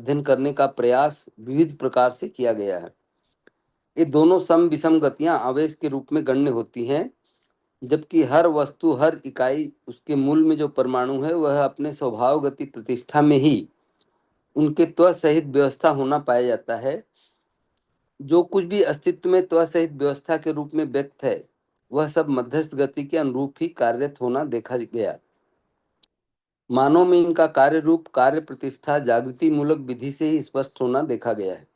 अध्ययन करने का प्रयास विविध प्रकार से किया गया है। ये दोनों सम विषम गतियां आवेश के रूप में गण्य होती हैं, जबकि हर वस्तु, हर इकाई, उसके मूल में जो परमाणु है वह अपने स्वभाव गति प्रतिष्ठा में ही उनके त्व सहित व्यवस्था होना पाया जाता है। जो कुछ भी अस्तित्व में त्व सहित व्यवस्था के रूप में व्यक्त है वह सब मध्यस्थ गति के अनुरूप ही कार्यरत होना देखा गया। मानव में इनका कार्य रूप, कार्य प्रतिष्ठा जागृति मूलक विधि से ही स्पष्ट होना देखा गया है।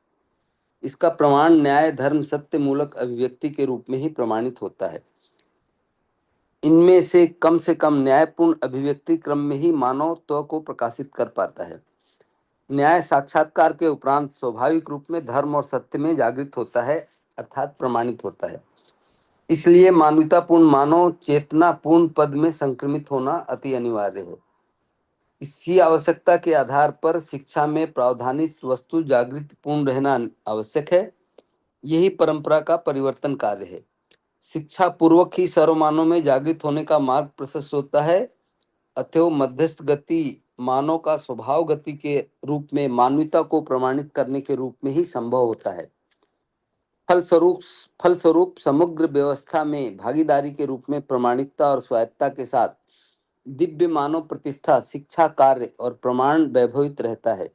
इसका प्रमाण न्याय, धर्म, सत्य मूलक अभिव्यक्ति के रूप में ही प्रमाणित होता है। इनमें से कम न्यायपूर्ण अभिव्यक्ति क्रम में ही मानव त्व को प्रकाशित कर पाता है। न्याय साक्षात्कार के उपरांत स्वाभाविक रूप में धर्म और सत्य में जागृत होता है, अर्थात प्रमाणित होता है। इसलिए मानवतापूर्ण मानव चेतनापूर्ण पद में संक्रमित होना अति अनिवार्य है। इसी आवश्यकता के आधार पर शिक्षा में प्रावधानित वस्तु जागृत पूर्ण रहना आवश्यक है। यही परंपरा का परिवर्तन कार्य है। शिक्षा पूर्वक ही सर्वमानव में जागृत होने का मार्ग प्रशस्त होता है। अतएव मध्यस्थ गति मानव का स्वभाव गति के रूप में मानवता को प्रमाणित करने के रूप में ही संभव होता है। फलस्वरूप समग्र व्यवस्था में भागीदारी के रूप में प्रमाणिकता और स्वायत्ता के साथ दिव्य मानव प्रतिष्ठा, शिक्षा, कार्य और प्रमाण वैभवित रहता है।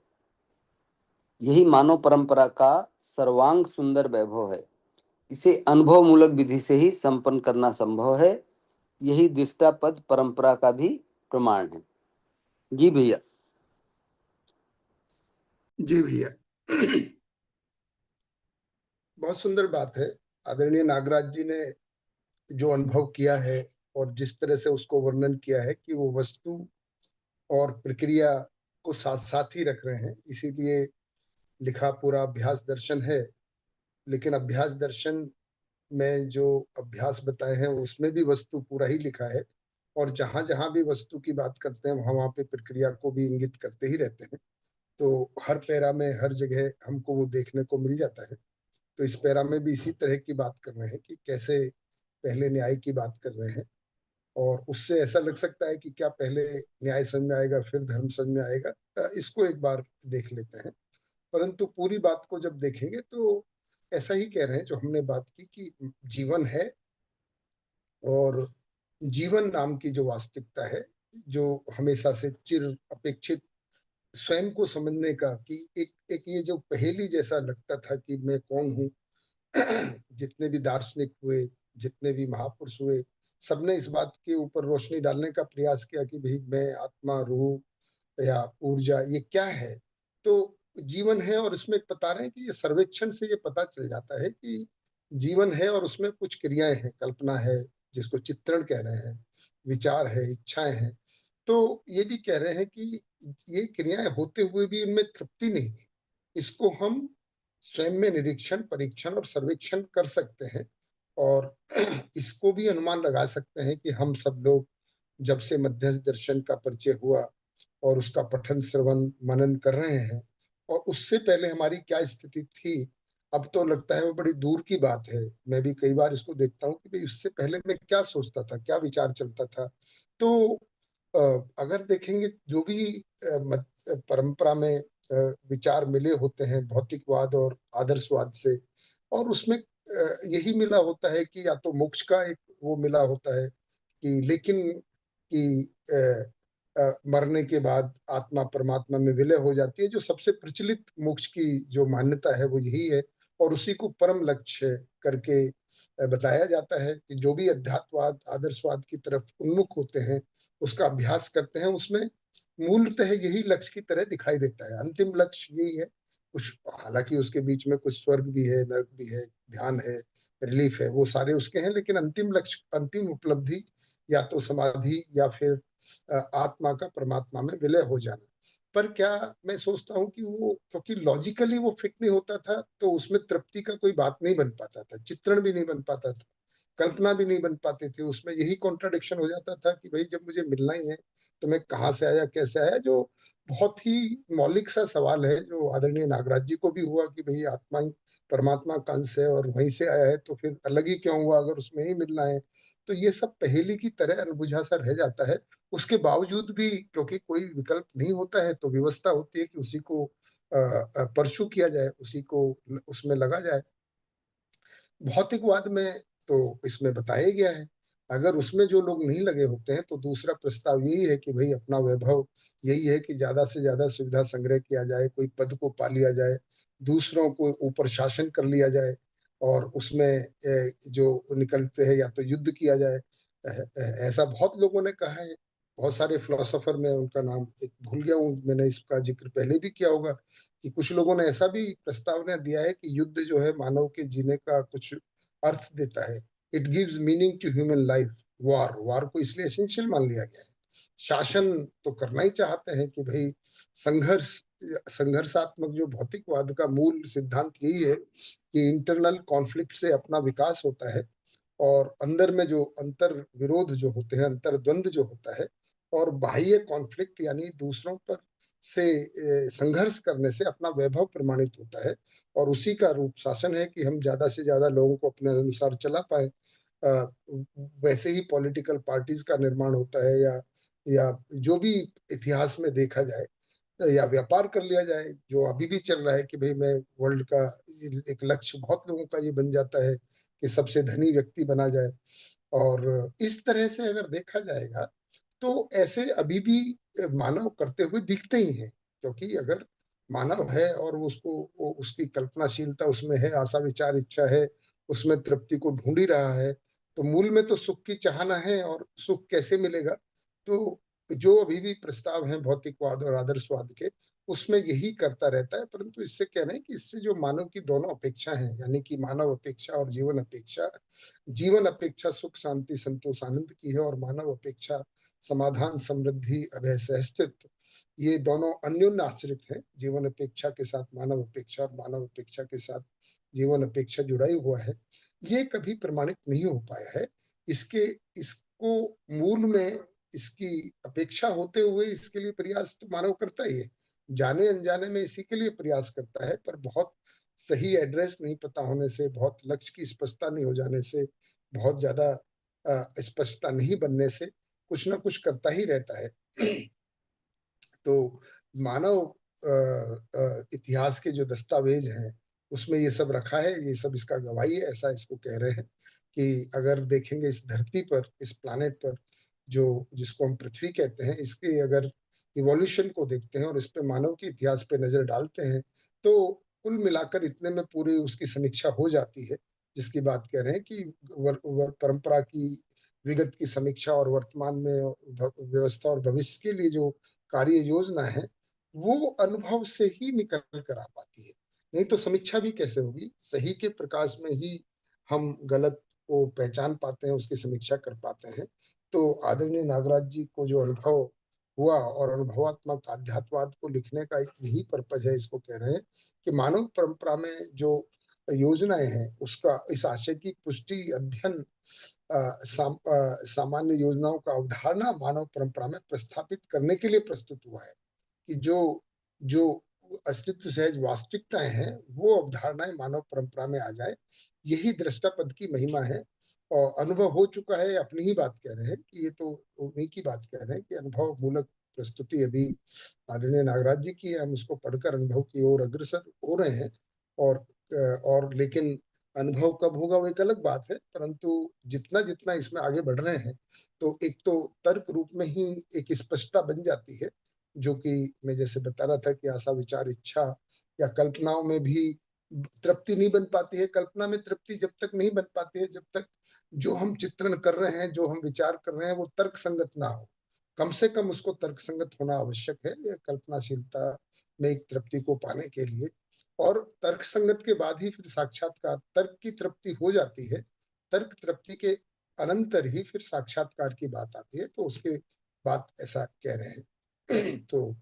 यही मानव परंपरा का सर्वांग सुंदर वैभव है। इसे अनुभव मूलक विधि से ही संपन्न करना संभव है। यही दृष्टापद परंपरा का भी प्रमाण है। जी भैया। जी भैया, बहुत सुंदर बात है। आदरणीय नागराज जी ने जो अनुभव किया है और जिस तरह से उसको वर्णन किया है कि वो वस्तु और प्रक्रिया को साथ साथ ही रख रहे हैं, इसीलिए लिखा पूरा अभ्यास दर्शन है। लेकिन अभ्यास दर्शन में जो अभ्यास बताए हैं उसमें भी वस्तु पूरा ही लिखा है, और जहां जहां भी वस्तु की बात करते हैं वहां वहां पे प्रक्रिया को भी इंगित करते ही रहते हैं। तो हर पैरा में हर जगह हमको वो देखने को मिल जाता है। तो इस पैरा में भी इसी तरह की बात कर रहे हैं कि कैसे पहले न्याय की बात कर रहे हैं, और उससे ऐसा लग सकता है कि क्या पहले न्याय समझ में आएगा फिर धर्म समझ में आएगा। इसको एक बार देख लेते हैं। परंतु पूरी बात को जब देखेंगे तो ऐसा ही कह रहे हैं जो हमने बात की कि जीवन है, और जीवन नाम की जो वास्तविकता है, जो हमेशा से चिर अपेक्षित स्वयं को समझने का, कि एक एक ये जो पहेली जैसा लगता था कि मैं कौन हूँ। जितने भी दार्शनिक हुए, जितने भी महापुरुष हुए, सबने इस बात के ऊपर रोशनी डालने का प्रयास किया कि भाई मैं आत्मा, रूह या ऊर्जा ये क्या है। तो जीवन है, और इसमें बता रहे हैं कि ये सर्वेक्षण से ये पता चल जाता है कि जीवन है और उसमें कुछ क्रियाएं हैं, कल्पना है जिसको चित्रण कह रहे हैं, विचार है, इच्छाएं हैं। तो ये भी कह रहे हैं कि ये क्रियाएं होते हुए भी इनमें तृप्ति नहीं है। इसको हम स्वयं में निरीक्षण, परीक्षण और सर्वेक्षण कर सकते हैं, और इसको भी अनुमान लगा सकते हैं कि हम सब लोग जब से मध्यस्थ दर्शन का परिचय हुआ और उसका पठन, श्रवण, मनन कर रहे हैं, और उससे पहले हमारी क्या स्थिति थी, अब तो लगता है वो बड़ी दूर की बात है। मैं भी कई बार इसको देखता हूँ कि भाई उससे पहले मैं क्या सोचता था, क्या विचार चलता था। तो अगर देखेंगे जो भी परंपरा में विचार मिले होते हैं भौतिकवाद और आदर्शवाद से, और उसमें यही मिला होता है कि या तो मोक्ष का एक वो मिला होता है कि, लेकिन कि मरने के बाद आत्मा परमात्मा में विलय हो जाती है। जो सबसे प्रचलित मोक्ष की जो मान्यता है वो यही है, और उसी को परम लक्ष्य करके बताया जाता है कि जो भी अध्यात्मवाद, आदर्शवाद की तरफ उन्मुख होते हैं, उसका अभ्यास करते हैं, उसमें मूलतः यही लक्ष्य की तरह दिखाई देता है। अंतिम लक्ष्य यही है। कुछ हालांकि उसके बीच में कुछ स्वर्ग भी है, नर्क भी है, ध्यान है, रिलीफ है, वो सारे उसके हैं, लेकिन अंतिम लक्ष्य, अंतिम उपलब्धि या तो समाधि या फिर आत्मा का परमात्मा में विलय हो जाना। पर क्या मैं सोचता हूँ कि वो, क्योंकि लॉजिकली वो फिट नहीं होता था, तो उसमें तृप्ति का कोई बात नहीं बन पाता था, चित्रण भी नहीं बन पाता था, कल्पना भी नहीं बन पाते थे। उसमें यही कॉन्ट्राडिक्शन हो जाता था कि भाई जब मुझे मिलना ही है तो मैं कहाँ से आया, कैसे आया। जो बहुत ही मौलिक सा सवाल है, जो आदरणीय नागराज जी को भी हुआ कि भाई आत्मा ही परमात्मा का अंश है और वहीं से आया है, तो फिर अलग ही क्यों हुआ अगर उसमें ही मिलना है। तो ये सब पहेली की तरह अनबुझा सा रह जाता है। उसके बावजूद भी क्योंकि कोई विकल्प नहीं होता है, तो व्यवस्था होती है कि उसी को परसू किया जाए, उसी को उसमें लगा जाए। भौतिकवाद में तो इसमें बताया गया है, अगर उसमें जो लोग नहीं लगे होते हैं तो दूसरा प्रस्ताव यही है कि भाई अपना वैभव यही है कि ज्यादा से ज्यादा सुविधा संग्रह किया जाए, कोई पद को पा लिया जाए, दूसरों को ऊपर शासन कर लिया जाए, और उसमें जो निकलते हैं या तो युद्ध किया जाए। ऐसा बहुत लोगों ने कहा है, बहुत सारे फिलोसोफर में उनका नाम एक भूल गया हूँ, मैंने इसका जिक्र पहले भी किया होगा, कि कुछ लोगों ने ऐसा भी प्रस्तावना दिया है कि युद्ध जो है मानव के जीने का कुछ अर्थ देता है। It gives meaning to human life. वार को इसलिए एसेंशियल मान लिया गया है। शासन तो करना ही चाहते हैं कि भाई संघर्ष, संघर्षात्मक जो भौतिकवाद का मूल सिद्धांत यही है कि इंटरनल कॉन्फ्लिक्ट से अपना विकास होता है, और अंदर में जो अंतर विरोध जो होते हैं, अंतर द्वंद जो होता है, और बाह्य कॉन्फ्लिक्ट यानी दूसरों पर से संघर्ष करने से अपना वैभव प्रमाणित होता है। और उसी का रूप शासन है कि हम ज्यादा से ज्यादा लोगों को अपने अनुसार चला पाए। वैसे ही पॉलिटिकल पार्टीज का निर्माण होता है, या जो भी इतिहास में देखा जाए, या व्यापार कर लिया जाए जो अभी भी चल रहा है कि भाई मैं वर्ल्ड का एक लक्ष्य बहुत लोगों का ये बन जाता है कि सबसे धनी व्यक्ति बना जाए। और इस तरह से अगर देखा जाएगा तो ऐसे अभी भी मानव करते हुए दिखते ही हैं, क्योंकि अगर मानव है और वो उसकी कल्पनाशीलता उसमें है, आशा विचार इच्छा है, उसमें तृप्ति को ढूंढ ही रहा है, तो मूल में तो सुख की चाहना है, और सुख कैसे मिलेगा? तो जो अभी भी प्रस्ताव हैं भौतिकवाद और आदर्शवाद के, उसमें यही करता रहता है। परंतु इससे कह रहे हैं कि इससे जो मानव की दोनों अपेक्षा हैं, यानी कि मानव अपेक्षा और जीवन अपेक्षा, जीवन अपेक्षा सुख शांति संतोष आनंद की है, और मानव अपेक्षा समाधान समृद्धि अभय सहस्तित्व, ये दोनों अन्योन्य आश्रित हैं। जीवन अपेक्षा के साथ मानव अपेक्षा, और मानव अपेक्षा के साथ जीवन अपेक्षा जुड़ा ही हुआ है। ये कभी प्रमाणित नहीं हो पाया है। इसके इसको मूल में इसकी अपेक्षा होते हुए इसके लिए प्रयास तो मानव करता ही है, जाने अनजाने में इसी के लिए प्रयास करता है, पर बहुत सही एड्रेस नहीं पता होने से, बहुत लक्ष्य की स्पष्टता नहीं हो जाने से, बहुत ज्यादा स्पष्टता नहीं बनने से कुछ ना कुछ करता ही रहता है। तो मानव इतिहास के जो दस्तावेज हैं उसमें ये सब रखा है, ये सब इसका गवाही है, ऐसा इसको कह रहे हैं कि अगर देखेंगे इस धरती पर, इस प्लानेट पर, जो जिसको हम पृथ्वी कहते हैं, इसके अगर इवोल्यूशन को देखते हैं और इस पे मानव के इतिहास पे नजर डालते हैं, तो कुल मिलाकर इतने में पूरी उसकी समीक्षा हो जाती है, जिसकी बात कह रहे हैं कि परंपरा की विगत की समीक्षा और वर्तमान में व्यवस्था और भविष्य के लिए जो कार्य योजना है, वो अनुभव से ही निकल कर आ पाती है। नहीं तो समीक्षा भी कैसे होगी? सही के प्रकाश में ही हम गलत को पहचान पाते हैं, उसकी समीक्षा कर पाते हैं। तो आदरणीय नागराज जी को जो अनुभव हुआ, और अनुभवात्मक अध्यात्मवाद को लिखने का यही पर्पज है, इसको कह रहे हैं कि मानव परंपरा में जो योजनाएं हैं उसका इस आशय की पुष्टि अध्ययन सामान्य योजनाओं का अवधारणा मानव परंपरा में प्रस्थापित करने के लिए प्रस्तुत हुआ है, कि जो जो अस्तित्व सहज वास्तविकताएं हैं वो अवधारणाएं मानव परंपरा में आ जाए। यही दृष्टापद की महिमा है। और अनुभव हो चुका है, अपनी ही बात कह रहे हैं कि ये तो उन्हीं की बात कह रहे हैं कि अनुभव मूलक प्रस्तुति अभी आदरणीय नागराज जी की है, हम उसको पढ़कर अनुभव की ओर अग्रसर हो रहे हैं। और लेकिन अनुभव कब होगा वो एक अलग बात है, परंतु जितना जितना इसमें आगे बढ़ रहे हैं तो एक तो तर्क रूप में ही एक स्पष्टता बन जाती है, जो कि मैं जैसे बता रहा था कि आशा विचार इच्छा या कल्पनाओं में भी तृप्ति नहीं बन पाती है। कल्पना में तृप्ति जब तक नहीं बन पाती है जब तक जो हम चित्रण कर रहे हैं, जो हम विचार कर रहे हैं वो तर्क संगत ना हो। कम से कम उसको तर्क संगत होना आवश्यक है यह कल्पनाशीलता में एक तृप्ति को पाने के लिए। और तर्क संगत के बाद ही फिर साक्षात्कार, तर्क की तृप्ति हो जाती है, तर्क तृप्ति के अनंतर ही फिर साक्षात्कार की बात आती है, तो उसके बाद ऐसा कह रहे हैं। तो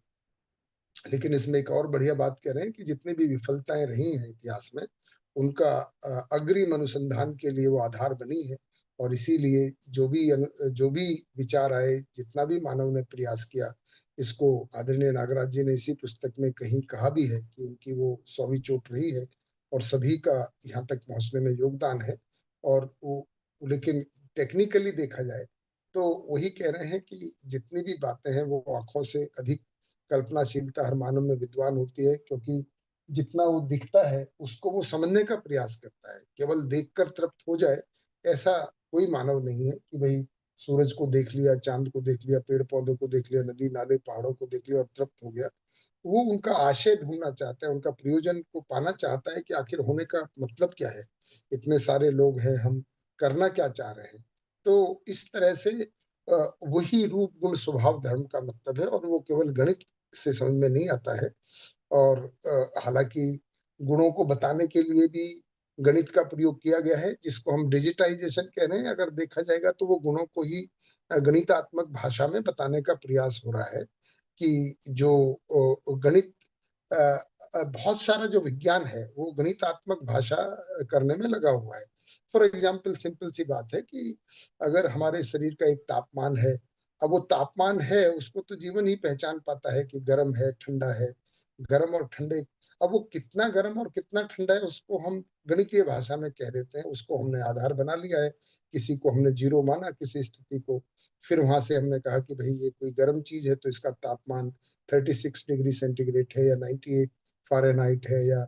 लेकिन इसमें एक और बढ़िया बात कह रहे हैं कि जितनी भी विफलताएं रही हैं इतिहास में, उनका अग्रिम अनुसंधान के लिए वो आधार बनी है। और इसीलिए जो भी विचार आए, जितना भी मानव ने प्रयास किया, इसको आदरणीय नागराज जी ने इसी पुस्तक में कहीं कहा भी है कि उनकी वो सौवीं चोट रही है और सभी का यहाँ तक पहुंचने में योगदान है। और वो लेकिन टेक्निकली देखा जाए तो वही कह रहे हैं कि जितनी भी बातें हैं वो आंखों से अधिक कल्पनाशीलता हर मानव में विद्वान होती है, क्योंकि जितना वो दिखता है उसको वो समझने का प्रयास करता है। केवल देखकर तृप्त हो जाए ऐसा कोई मानव नहीं है कि भाई सूरज को देख लिया, चांद को देख लिया, पेड़ पौधों को देख लिया, नदी नाले पहाड़ों को देख लिया और तृप्त हो गया। वो उनका आशय ढूंढना चाहता है, उनका प्रयोजन को पाना चाहता है कि आखिर होने का मतलब क्या है, इतने सारे लोग हैं, हम करना क्या चाह रहे हैं। तो इस तरह से वही रूप गुण स्वभाव धर्म का मतलब है, और वो केवल गणित से समझ में नहीं आता है। और हालांकि गुणों को बताने के लिए भी गणित का प्रयोग किया गया है, जिसको हम डिजिटाइजेशन कह रहे हैं। अगर देखा जाएगा तो वो गुणों को ही गणितात्मक भाषा में बताने का प्रयास हो रहा है कि जो गणित बहुत सारा जो विज्ञान है वो गणितात्मक भाषा करने में लगा हुआ है। फॉर एग्जाम्पल सिंपल सी बात है कि अगर हमारे शरीर का एक तापमान है, अब वो तापमान है उसको तो जीवन ही पहचान पाता है कि गर्म है ठंडा है, गर्म और ठंडे। अब वो कितना गर्म और कितना ठंडा है उसको हम गणितीय भाषा में कह देते हैं, उसको हमने आधार बना लिया है। किसी को हमने जीरो माना, किसी स्थिति को, फिर वहां से हमने कहा कि भाई ये कोई गर्म चीज है तो इसका तापमान 36 डिग्री सेंटीग्रेड है या 98 फ़ारेनहाइट है, या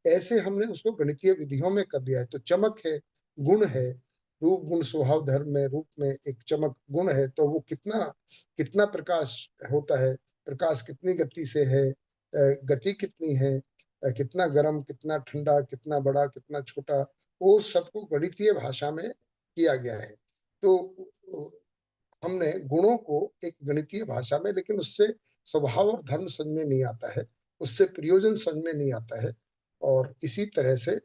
ऐसे हमने उसको गणितीय विधियों में कर दिया है। तो चमक है, गुण है, रूप गुण स्वभाव धर्म में रूप में एक चमक गुण है, तो वो कितना कितना प्रकाश होता है, प्रकाश कितनी गति से है, गति कितनी है, कितना गर्म कितना ठंडा, कितना बड़ा कितना छोटा, वो सबको गणितीय भाषा में किया गया है। तो हमने गुणों को एक गणितीय भाषा में, लेकिन उससे स्वभाव और धर्म समझ में नहीं आता है, उससे प्रयोजन समझ में नहीं आता है। और इसी तरह से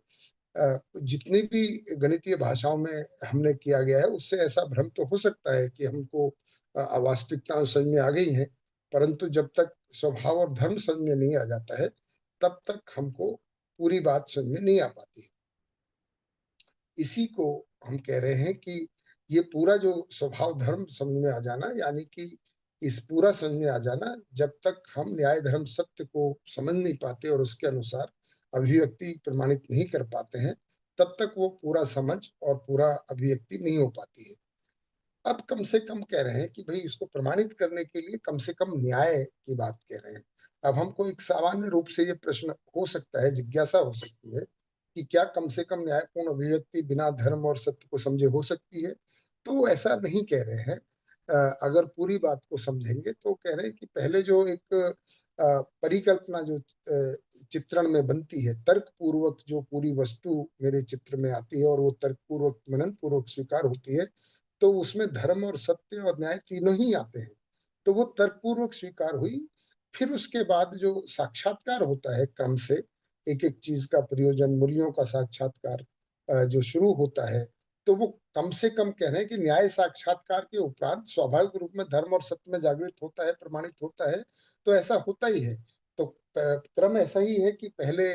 जितनी भी गणितीय भाषाओं में हमने किया गया है उससे ऐसा भ्रम तो हो सकता है कि हमको वास्तविकता समझ में आ गई है, परंतु जब तक स्वभाव और धर्म समझ में नहीं आ जाता है तब तक हमको पूरी बात समझ में नहीं आ पाती। इसी को हम कह रहे हैं कि ये पूरा जो स्वभाव धर्म समझ में आ जाना, यानी कि इस पूरा समझ में आ जाना, जब तक हम न्याय धर्म सत्य को समझ नहीं पाते और उसके अनुसार अभिव्यक्ति प्रमाणित नहीं कर पाते हैं, तब तक वो पूरा समझ और पूरा अभिव्यक्ति नहीं हो पाती है। अब कम से कम कह रहे हैं कि भाई इसको प्रमाणित करने के लिए कम से कम न्याय की बात कह रहे हैं। अब हमको एक सामान्य रूप से ये प्रश्न हो सकता है, जिज्ञासा हो सकती है कि क्या कम से कम न्यायपूर्ण अभिव्यक्ति बिना धर्म और सत्य को समझे हो सकती है। तो ऐसा नहीं कह रहे हैं। अगर पूरी बात को समझेंगे तो कह रहे हैं कि पहले जो एक परिकल्पना जो चित्रण में बनती है, तर्क पूर्वक जो पूरी वस्तु मेरे चित्र में आती है और वो तर्क पूर्वक मनन पूर्वक स्वीकार होती है, तो उसमें धर्म और सत्य और न्याय तीनों ही आते हैं। तो वो तर्कपूर्वक स्वीकार हुई। फिर उसके बाद जो साक्षात्कार होता है क्रम से, एक एक चीज का प्रयोजन, मूल्यों का साक्षात्कार जो शुरू होता है, तो वो कम से कम कह रहे हैं कि न्याय साक्षात्कार के उपरांत स्वाभाविक रूप में धर्म और सत्य में जागृत होता है, प्रमाणित होता है। तो ऐसा होता ही है। तो क्रम ऐसा ही है कि पहले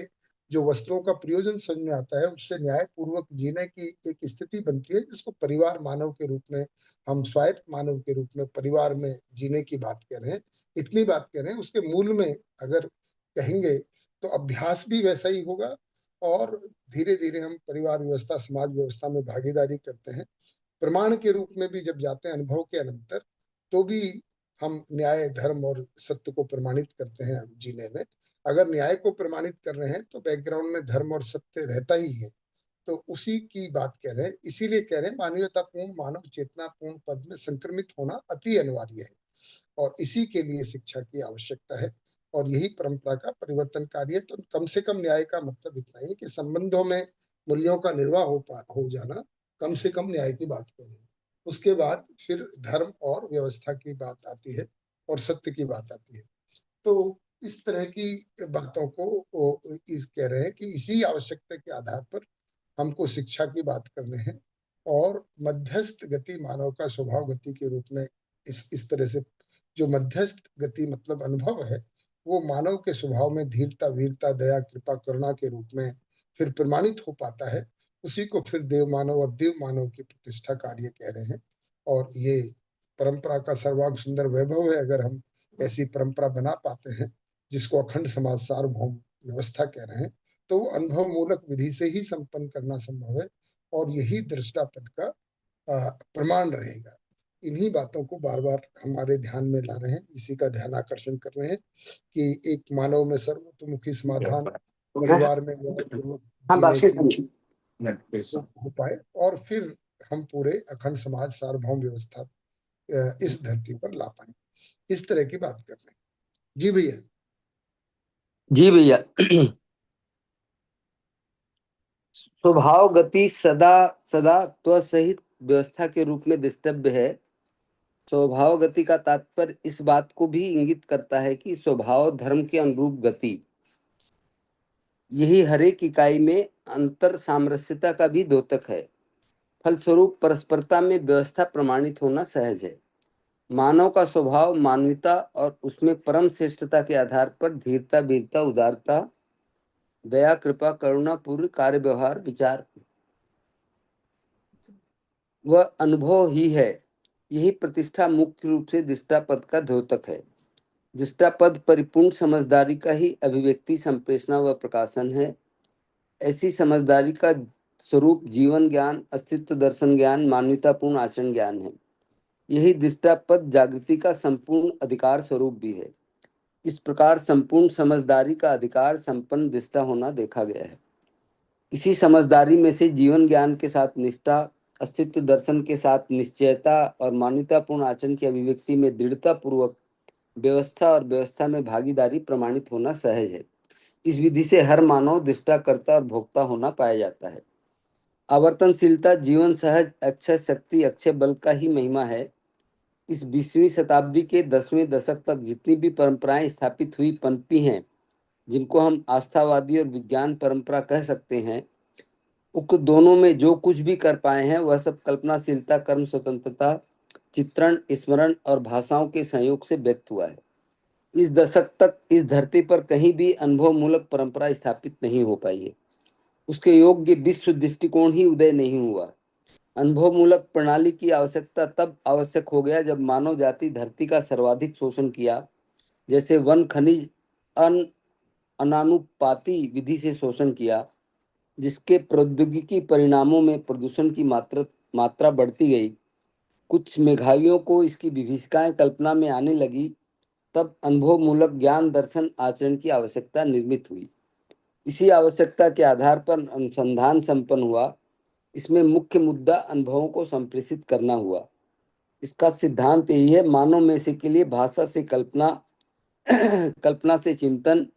जो वस्तुओं का प्रयोजन समझ में आता है उससे न्याय पूर्वक जीने की एक स्थिति बनती है, जिसको परिवार मानव के रूप में, हम स्वायत्त मानव के रूप में परिवार में जीने की बात कर रहे हैं। इतनी बात कर रहे हैं, उसके मूल में अगर कहेंगे तो अभ्यास भी वैसा ही होगा, और धीरे धीरे हम परिवार व्यवस्था समाज व्यवस्था में भागीदारी करते हैं। प्रमाण के रूप में भी जब जाते हैं अनुभव के अनंतर, तो भी हम न्याय धर्म और सत्य को प्रमाणित करते हैं जीने में। अगर न्याय को प्रमाणित कर रहे हैं तो बैकग्राउंड में धर्म और सत्य रहता ही है। तो उसी की बात कह रहे हैं, इसीलिए कह रहे हैं मानवीयतापूर्ण मानव चेतनापूर्ण पद में संक्रमित होना अति अनिवार्य है, और इसी के लिए शिक्षा की आवश्यकता है। और यही परंपरा का परिवर्तनकारी है। तो कम से कम न्याय का मतलब इतना ही कि संबंधों में मूल्यों का निर्वाह हो जाना, कम से कम न्याय की बात करें। उसके बाद फिर धर्म और व्यवस्था की बात आती है और सत्य की बात आती है। तो इस तरह की बातों को इस कह रहे हैं कि इसी आवश्यकता के आधार पर हमको शिक्षा की बात करने हैं। और मध्यस्थ गति मानव का स्वभाव गति के रूप में, इस तरह से जो मध्यस्थ गति मतलब अनुभव है, वो मानव के स्वभाव में धीरता वीरता दया कृपा करुणा के रूप में फिर प्रमाणित हो पाता है। उसी को फिर देव मानव और देव मानव की प्रतिष्ठा कार्य कह रहे हैं। और ये परंपरा का सर्वांग सुंदर वैभव है अगर हम ऐसी परंपरा बना पाते हैं, जिसको अखंड समाज सार्वभौम व्यवस्था कह रहे हैं। तो वो अनुभव मूलक विधि से ही संपन्न करना संभव है, और यही दृष्टा पद का प्रमाण रहेगा। इन्हीं बातों को बार बार हमारे ध्यान में ला रहे हैं, इसी का ध्यान आकर्षण कर रहे हैं कि एक मानव में सर्वतोमुखी समाधान, परिवार में न्यायपूर्वक हाँ, जीने बात की हो पाए, और फिर हम पूरे अखंड समाज सार्वभौम व्यवस्था इस धरती पर ला पाए। इस तरह की बात कर रहे हैं। जी भैया। जी भैया। स्वभाव गति सदा सदा त्वसहित व्यवस्था के रूप में द्रष्टव्य है। स्वभाव गति का तात्पर्य इस बात को भी इंगित करता है कि स्वभाव धर्म के अनुरूप गति, यही हरेक इकाई में अंतर सामरस्यता का भी द्योतक है। फलस्वरूप परस्परता में व्यवस्था प्रमाणित होना सहज है। मानव का स्वभाव मानवीयता और उसमें परम श्रेष्ठता के आधार पर धीरता, वीरता, उदारता, दया, कृपा, करुणा, पूर्ण कार्य, व्यवहार, विचार व अनुभव ही है। यही प्रतिष्ठा मुख्य रूप से दृष्टा पद का द्योतक है। दृष्टा पद परिपूर्ण समझदारी का ही अभिव्यक्ति, संप्रेषणा व प्रकाशन है। ऐसी समझदारी का स्वरूप जीवन ज्ञान, अस्तित्व दर्शन ज्ञान, मानवतापूर्ण आचरण ज्ञान है। यही दृष्टा पद जागृति का संपूर्ण अधिकार स्वरूप भी है। इस प्रकार संपूर्ण समझदारी का अधिकार संपन्न दृष्टा होना देखा गया है। इसी समझदारी में से जीवन ज्ञान के साथ निष्ठा, अस्तित्व दर्शन के साथ निश्चयता और मानवतापूर्ण आचरण की अभिव्यक्ति में दृढ़ता पूर्वक व्यवस्था और व्यवस्था में भागीदारी प्रमाणित होना सहज है। इस विधि से हर मानव दृष्टाकर्ता और भोक्ता होना पाया जाता है। आवर्तनशीलता जीवन सहज अक्षय शक्ति अक्षय बल का ही महिमा है। इस 20वीं शताब्दी के 10वें दशक तक जितनी भी परंपराएं स्थापित हुई पनपी हैं, जिनको हम आस्थावादी और विज्ञान परंपरा कह सकते हैं, उक्त दोनों में जो कुछ भी कर पाए हैं वह सब कल्पनाशीलता, कर्म स्वतंत्रता, चित्रण, स्मरण और भाषाओं के संयोग से व्यक्त हुआ है। इस दशक तक इस धरती पर कहीं भी अनुभव मूलक परंपरा स्थापित नहीं हो पाई है। उसके योग्य विश्व दृष्टिकोण ही उदय नहीं हुआ। अनुभव मूलक प्रणाली की आवश्यकता तब आवश्यक हो गया जब मानव जाति धरती का सर्वाधिक शोषण किया, जैसे वन खनिज अन अनानुपाती विधि से शोषण किया, जिसके प्रौद्योगिकी परिणामों में प्रदूषण की मात्रा बढ़ती गई। कुछ मेधावियों को इसकी विभीषिकाएं कल्पना में आने लगी। तब अनुभव मूलक ज्ञान दर्शन आचरण की आवश्यकता निर्मित हुई। इसी आवश्यकता के आधार पर अनुसंधान संपन्न हुआ। इसमें मुख्य मुद्दा अनुभवों को संप्रेषित करना हुआ। इसका सिद्धांत यही है, मानव में से के लिए भाषा से कल्पना, कल्पना से चिंतन,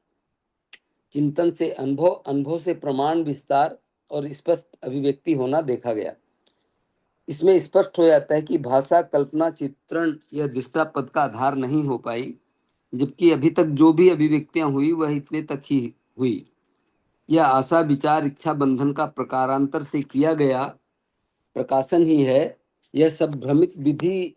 चिंतन से अनुभव, अनुभव से प्रमाण विस्तार और स्पष्ट अभिव्यक्ति होना देखा गया। इसमें स्पष्ट हो जाता है कि भाषा, कल्पना, चित्रण या दृष्टा पद का आधार नहीं हो पाई, जबकि अभी तक जो भी अभिव्यक्तियां हुई वह इतने तक ही हुई। यह आशा, विचार, इच्छा बंधन का प्रकारांतर से किया गया प्रकाशन ही है। यह सब भ्रमित विधि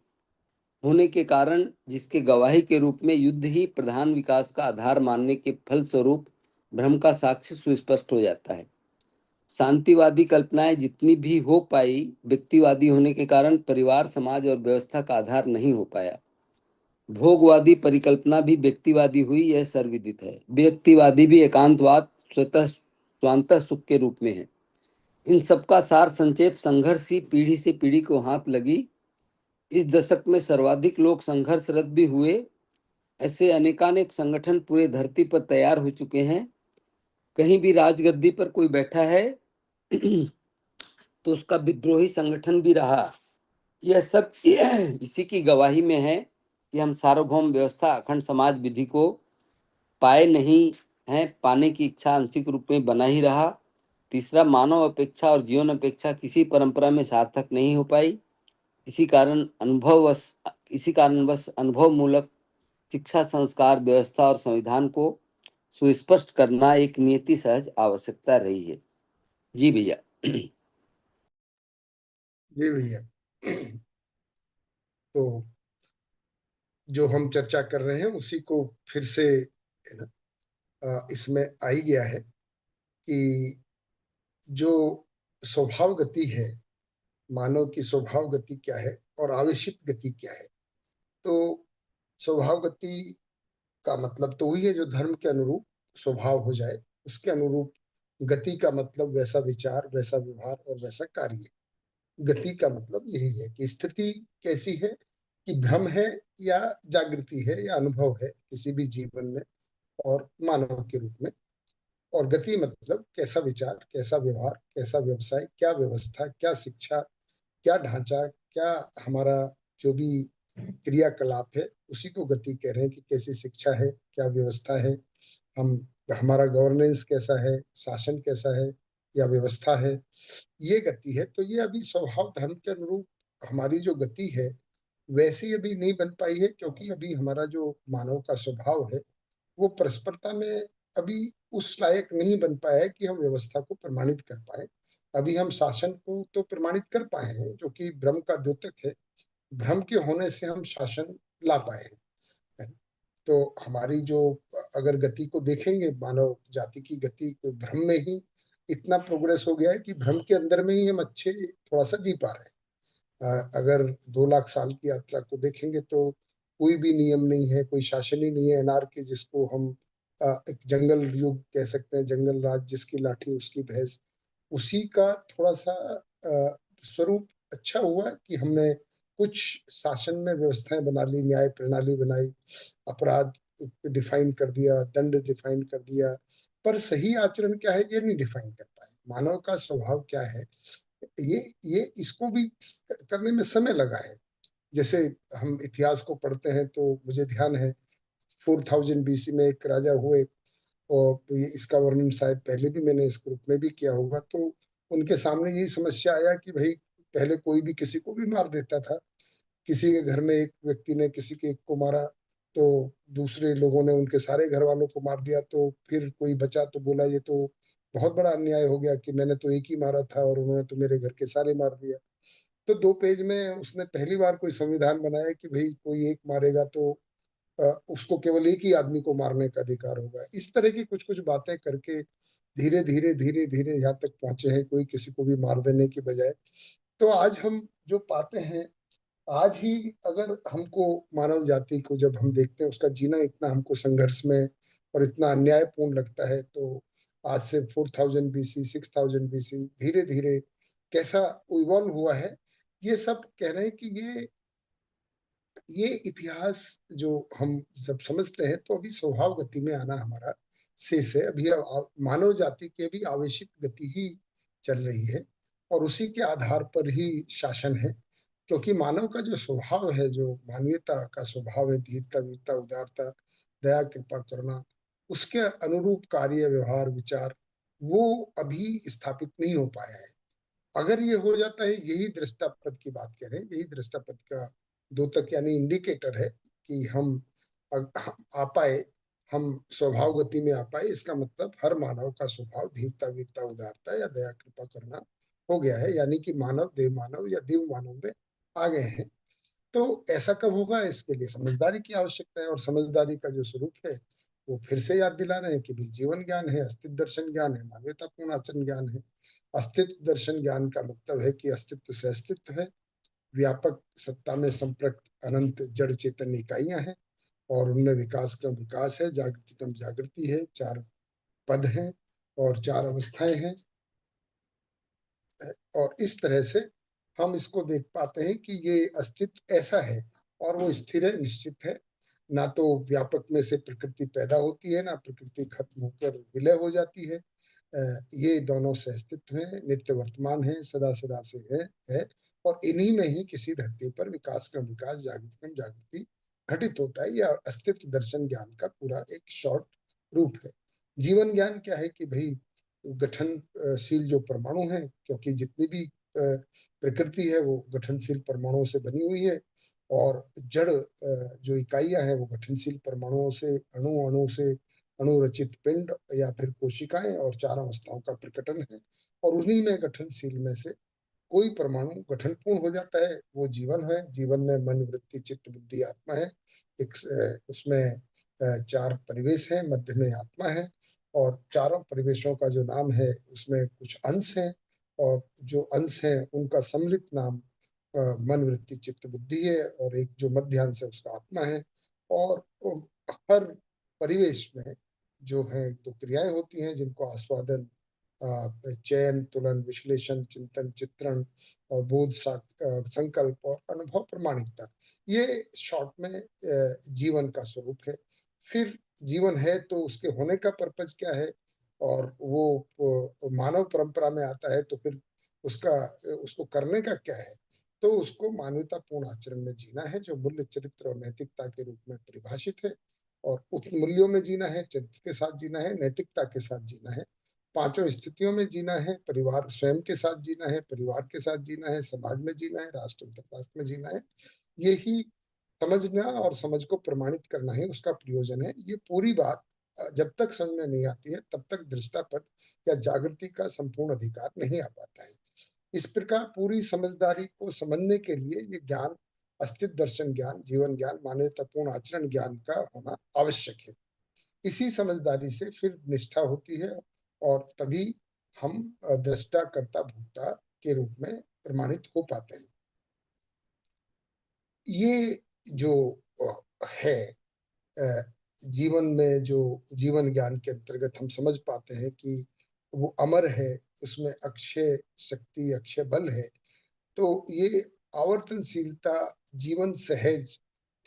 होने के कारण, जिसके गवाही के रूप में युद्ध ही प्रधान विकास का आधार मानने के फलस्वरूप भ्रम का साक्ष्य सुस्पष्ट हो जाता है। शांतिवादी कल्पनाएं जितनी भी हो पाई, व्यक्तिवादी होने के कारण परिवार, समाज और व्यवस्था का आधार नहीं हो पाया। भोगवादी परिकल्पना भी व्यक्तिवादी हुई, यह सर्वविदित है। व्यक्तिवादी भी एकांतवाद, स्वतः स्वांतः सुख के रूप में है। इन सबका सार संक्षेप संघर्ष ही पीढ़ी से पीढ़ी को हाथ लगी। इस दशक में सर्वाधिक लोग संघर्षरत भी हुए। ऐसे अनेकानेक संगठन पूरे धरती पर तैयार हो चुके हैं। कहीं भी राजगद्दी पर कोई बैठा है तो उसका विद्रोही संगठन भी रहा। यह सब इसी की गवाही में है कि हम सार्वभौम व्यवस्था, अखंड समाज विधि को पाए नहीं हैं। पाने की इच्छा आंशिक रूप में बना ही रहा। तीसरा, मानव अपेक्षा और जीवन अपेक्षा किसी परंपरा में सार्थक नहीं हो पाई। इसी कारणवश अनुभव मूलक शिक्षा, संस्कार, व्यवस्था और संविधान को सुस्पष्ट करना एक नियति सहज आवश्यकता रही है। जी भैया। जी भैया। तो जो हम चर्चा कर रहे हैं उसी को फिर से है ना, इसमें आ ही गया है कि जो स्वभाव गति है, मानव की स्वभाव गति क्या है और आवेशित गति क्या है। तो स्वभाव गति का मतलब तो वही है जो धर्म के अनुरूप स्वभाव हो जाए, उसके अनुरूप। गति का मतलब वैसा विचार, वैसा व्यवहार और वैसा कार्य। गति का मतलब यही है कि स्थिति कैसी है, कि भ्रम है या जागृति है या अनुभव है किसी भी जीवन में और मानव के रूप में। और गति मतलब कैसा विचार, कैसा व्यवहार, कैसा व्यवसाय, क्या व्यवस्था, क्या शिक्षा, क्या ढांचा, क्या हमारा जो भी क्रियाकलाप है, उसी को गति कह रहे हैं कि कैसी शिक्षा है, क्या व्यवस्था है, हम हमारा गवर्नेंस कैसा है, शासन कैसा है या व्यवस्था है, ये गति है। तो ये अभी स्वभाव धर्म के अनुरूप हमारी जो गति है वैसी अभी नहीं बन पाई है, क्योंकि अभी हमारा जो मानव का स्वभाव है वो परस्परता में अभी उस लायक नहीं बन पाया है कि हम व्यवस्था को प्रमाणित कर पाए। अभी हम शासन को तो प्रमाणित कर पाए हैं, जो कि भ्रम का द्योतक है। भ्रम के होने से हम शासन ला पाए हैं। तो हमारी जो, अगर गति को देखेंगे, मानव जाति की गति को, भ्रम में ही इतना प्रोग्रेस हो गया है कि भ्रम के अंदर में ही हम अच्छे थोड़ा सा जी पा रहे हैं। अगर 2 लाख साल की यात्रा को देखेंगे तो कोई भी नियम नहीं है, कोई शासन ही नहीं है। एनार्की जिसको हम एक जंगल युग कह सकते हैं, जंगल राज, जिसकी लाठी उसकी भैंस, उसी का थोड़ा सा स्वरूप अच्छा हुआ कि हमने कुछ शासन में व्यवस्थाएं बना ली, न्याय प्रणाली बनाई, अपराध डिफाइन कर दिया, दंड डिफाइन कर दिया, पर सही आचरण क्या है ये नहीं डिफाइन कर पाए। मानव का स्वभाव क्या है, ये इसको भी करने में समय लगा है। जैसे हम इतिहास को पढ़ते हैं तो मुझे ध्यान है 4000 BC में एक राजा हुए, और इसका वर्णन शायद पहले भी मैंने इस ग्रुप में भी किया होगा। तो उनके सामने यही समस्या आया कि भाई पहले कोई भी किसी को भी मार देता था। किसी के घर में एक व्यक्ति ने किसी के एक को मारा तो दूसरे लोगों ने उनके सारे घर वालों को मार दिया। तो फिर कोई बचा तो बोला ये तो बहुत बड़ा अन्याय हो गया कि मैंने तो एक ही मारा था और उन्होंने तो मेरे घर के सारे मार दिया। तो 2 पेज में उसने पहली बार कोई संविधान बनाया कि भाई कोई एक मारेगा तो उसको केवल एक ही आदमी को मारने का अधिकार होगा। इस तरह की कुछ कुछ बातें करके धीरे धीरे धीरे धीरे यहाँ तक पहुंचे हैं, कोई किसी को भी मार देने की बजाय। तो आज हम जो पाते हैं, आज ही अगर हमको मानव जाति को जब हम देखते हैं उसका जीना इतना हमको संघर्ष में और इतना अन्यायपूर्ण लगता है, तो आज से 4000 BC 6000 BC धीरे धीरे कैसा इवॉल्व हुआ है, ये सब कह रहे हैं कि ये इतिहास जो हम जब समझते हैं तो अभी स्वभाव गति में आना हमारा शेष है। अभी मानव जाति की भी आवेशित गति ही चल रही है और उसी के आधार पर ही शासन है। क्योंकि मानव का जो स्वभाव है, जो मानवीयता का स्वभाव है, धीरता, वीरता, उदारता, दया, कृपा, करुणा, उसके अनुरूप कार्य, व्यवहार, विचार वो अभी स्थापित नहीं हो पाया है। अगर ये हो जाता है, यही दृष्टापद की बात करें, यही दृष्टापद का द्योतक यानी इंडिकेटर है कि हम आ पाए, हम स्वभाव गति में आ पाए। इसका मतलब हर मानव का स्वभाव धीरता, वीरता, उदारता या दया, कृपा करना हो गया है, यानी कि मानव देव मानव या दिव्य मानव में आ गए हैं। तो ऐसा कब होगा, इसके लिए समझदारी की आवश्यकता है। और समझदारी का जो स्वरूप है वो फिर से याद दिला रहे हैं कि भाई जीवन ज्ञान है, अस्तित्व दर्शन ज्ञान है, मानवतापूर्ण आचरण ज्ञान है। अस्तित्व दर्शन ज्ञान का मतलब है कि अस्तित्व से अस्तित्व है, व्यापक सत्ता में संप्रक्त अनंत जड़ चेतन इकाइयां हैं और उनमें विकास क्रम विकास है, जागृति क्रम जागृति है, 4 पद हैं और 4 अवस्थाएं हैं। और इस तरह से हम इसको देख पाते हैं कि ये अस्तित्व ऐसा है और वो स्थिर है, निश्चित है। ना तो व्यापक में से प्रकृति पैदा होती है, ना प्रकृति खत्म होकर विलय हो जाती है। ये दोनों से अस्तित्व है, नित्य वर्तमान है, सदा सदा से है। और इन्हीं में ही किसी धरती पर विकास क्रम विकास, जागृति क्रम जागृति घटित होता है। यह अस्तित्व दर्शन ज्ञान का पूरा एक शॉर्ट रूप है। जीवन ज्ञान क्या है कि भाई गठनशील जो परमाणु है, क्योंकि जितनी भी प्रकृति है वो गठनशील परमाणुओं से बनी हुई है और जड़ जो इकाइयां हैं वो गठनशील परमाणुओं से, अणु अणु से अणुरचित पिंड या फिर कोशिकाएं और 4 अवस्थाओं का प्रकटन है। और उन्हीं में गठनशील में से कोई परमाणु गठनपूर्ण हो जाता है, वो जीवन है। जीवन में मन, वृत्ति, चित्त, बुद्धि, आत्मा है। एक उसमें 4 परिवेश हैं, मध्य में आत्मा है। और चारों परिवेशों का जो नाम है उसमें कुछ अंश हैं और जो अंश हैं उनका सम्मिलित नाम मन, वृत्ति, चित्त, बुद्धि है। और एक जो मध्यांश है उसका आत्मा है। और हर परिवेश में जो है 2 क्रियाएं होती हैं जिनको आस्वादन चयन, तुलन, विश्लेषण, चिंतन, चित्रण और बोध, संकल्प और अनुभव, प्रमाणिकता। ये शॉर्ट में जीवन का स्वरूप है। फिर जीवन है तो उसके होने का पर्पज क्या है, और वो मानव परंपरा में आता है तो फिर उसका उसको करने का क्या है। तो उसको मानवतापूर्ण आचरण में जीना है, जो मूल्य, चरित्र और नैतिकता के रूप में परिभाषित है। और उस मूल्यों में जीना है, चरित्र के साथ जीना है, नैतिकता के साथ जीना है, पांचों स्थितियों में जीना है, परिवार स्वयं के साथ जीना है, परिवार के साथ जीना है, समाज में जीना है, राष्ट्र अंतरराष्ट्र में जीना है। यही समझना और समझ को प्रमाणित करना ही उसका प्रयोजन है। ये पूरी बात जब तक समझ में नहीं आती है तब तक दृष्टापद या जागृति का संपूर्ण अधिकार नहीं आ पाता है। इस प्रकार पूरी समझदारी को समझने के लिए ये ज्ञान, अस्तित्व दर्शन ज्ञान, जीवन ज्ञान, मानवतापूर्ण आचरण ज्ञान का होना आवश्यक है। इसी समझदारी से फिर निष्ठा होती है, और तभी हम दृष्टा, कर्ता, भोक्ता के रूप में प्रमाणित हो पाते हैं। ये जो है जीवन में, जो जीवन ज्ञान के अंतर्गत हम समझ पाते हैं कि वो अमर है, उसमें अक्षय शक्ति, अक्षय बल है। तो ये आवर्तनशीलता, जीवन सहज।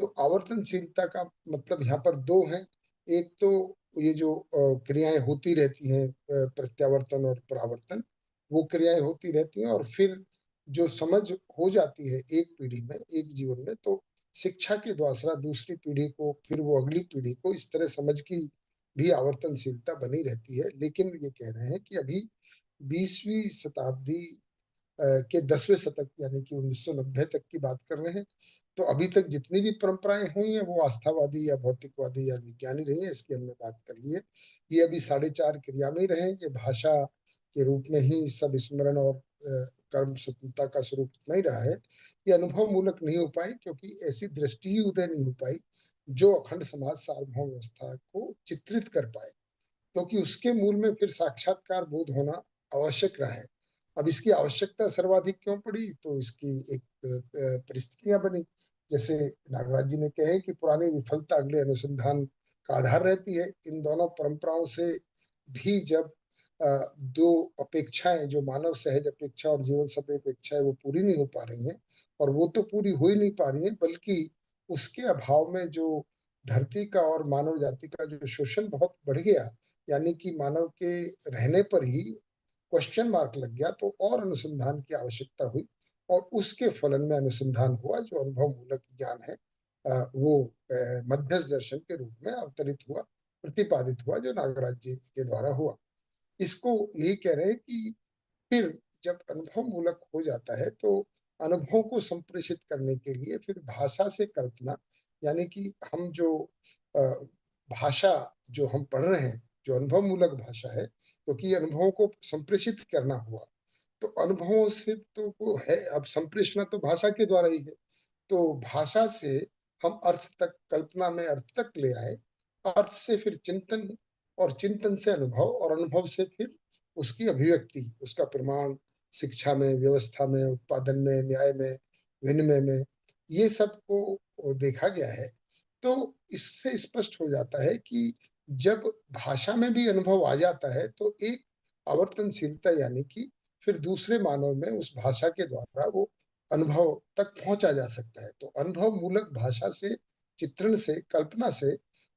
तो आवर्तनशीलता का मतलब यहाँ पर दो हैं। एक तो ये जो क्रियाएं होती रहती हैं, प्रत्यावर्तन और परावर्तन, वो क्रियाएं होती रहती हैं, और फिर जो समझ हो जाती है एक पीढ़ी में, एक जीवन में, तो शिक्षा के द्वारा दूसरी पीढ़ी को, फिर वो अगली पीढ़ी को, इस तरह समझ की भी आवर्तनशीलता बनी रहती है। लेकिन ये कह रहे हैं कि अभी 20वीं शताब्दी के 10वें शतक यानी कि 1990 तक की बात कर रहे हैं। तो अभी तक जितनी भी परंपराएं हुई हैं वो आस्थावादी या भौतिकवादी या विज्ञानी रही है, इसकी हमने बात कर ली है। ये अभी 4.5 क्रिया में ही रहे। ये भाषा के रूप में ही सब स्मरण और कर्म स्वतंत्रता का स्वरूप नहीं रहा है। ये अनुभव मूलक नहीं हो पाए, क्योंकि ऐसी दृष्टि ही उदय नहीं हो पाई जो अखंड समाज सार्वभौम व्यवस्था को चित्रित कर पाए, क्योंकि उसके मूल में फिर साक्षात्कार बोध होना आवश्यक रहा है। अब इसकी आवश्यकता सर्वाधिक क्यों पड़ी, तो इसकी एक परिस्थितियां बनी। जैसे नागराज जी ने कहे कि पुरानी विफलता अगले अनुसंधान का आधार रहती है। इन दोनों परंपराओं से भी जब दो अपेक्षाएं, जो मानव सहज अपेक्षा और जीवन सत्य अपेक्षाएं, वो पूरी नहीं हो पा रही हैं, और वो तो पूरी हो ही नहीं पा रही हैं, बल्कि उसके अभाव में जो धरती का और मानव जाति का जो शोषण बहुत बढ़ गया, यानी कि मानव के रहने पर ही क्वेश्चन मार्क लग गया, तो और अनुसंधान की आवश्यकता हुई। और उसके फलन में अनुसंधान हुआ, जो अनुभव मूलक ज्ञान है, वो मध्यस्थ दर्शन के रूप में अवतरित हुआ, प्रतिपादित हुआ, जो नागराज जी के द्वारा हुआ। इसको यही कह रहे हैं कि फिर जब अनुभव मूलक हो जाता है तो अनुभव को संप्रेषित करने के लिए फिर भाषा से कल्पना, यानी कि हम जो भाषा जो हम पढ़ रहे हैं, जो अनुभव मूलक भाषा है, क्योंकि तो अनुभवों को संप्रेषित करना हुआ, तो अनुभवों से तो वो है, अब संप्रेषणा तो भाषा के द्वारा ही है। तो भाषा से हम अर्थ तक, कल्पना में अर्थ तक ले आए, अर्थ से फिर चिंतन, और चिंतन से अनुभव, और अनुभव से फिर उसकी अभिव्यक्ति, उसका प्रमाण, शिक्षा में, व्यवस्था में, उत्पादन में, न्याय में, विनिमय में, ये सब को देखा गया है। तो इससे स्पष्ट हो जाता है कि जब भाषा में भी अनुभव आ जाता है तो एक आवर्तनशीलता, यानी कि फिर दूसरे मानव में उस भाषा के द्वारा वो अनुभव तक पहुंचा जा सकता है। तो अनुभव मूलक भाषा से, चित्रण से, कल्पना से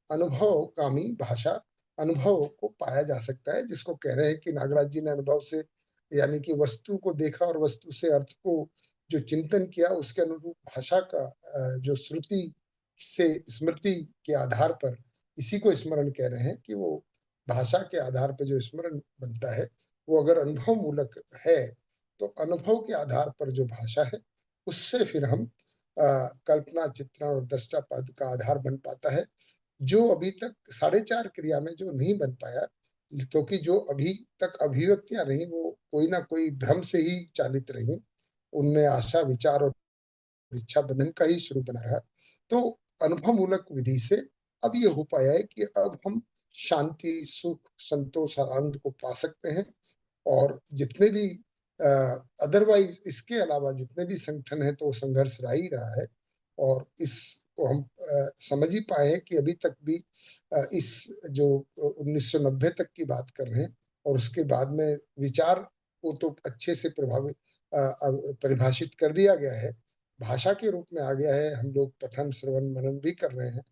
अनुभव कामी भाषा, अनुभव को पाया जा सकता है, जिसको कह रहे हैं कि नागराज जी ने अनुभव से, यानी कि वस्तु को देखा और वस्तु से अर्थ को जो चिंतन किया, उसके अनुरूप भाषा का जो श्रुति से स्मृति के आधार पर, इसी को स्मरण कह रहे हैं कि वो भाषा के आधार पर जो स्मरण बनता है, वो अगर अनुभव मूलक है, तो अनुभव के आधार पर जो भाषा है, उससे फिर हम कल्पना, चित्रण और दृष्टा पद का आधार बन पाता है, जो अभी तक 4.5 क्रिया में जो नहीं बन पाया, क्योंकि जो अभी तक अभिव्यक्तियां रही वो कोई ना कोई भ्रम से ही चालित रही, उनमें आशा, विचार और इच्छा बंधन का ही स्वरूप बना रहा। तो अनुभव मूलक विधि से अब ये हो पाया है कि अब हम शांति, सुख, संतोष, आनंद को पा सकते हैं। और जितने भी अदरवाइज, इसके अलावा जितने भी संगठन है, तो संघर्ष रह ही रहा है। और इसको हम समझ ही पाए हैं कि अभी तक भी इस जो 1990 तक की बात कर रहे हैं, और उसके बाद में विचार को तो अच्छे से प्रभावित परिभाषित कर दिया गया है, भाषा के रूप में आ गया है, हम लोग पठन श्रवण मनन भी कर रहे हैं,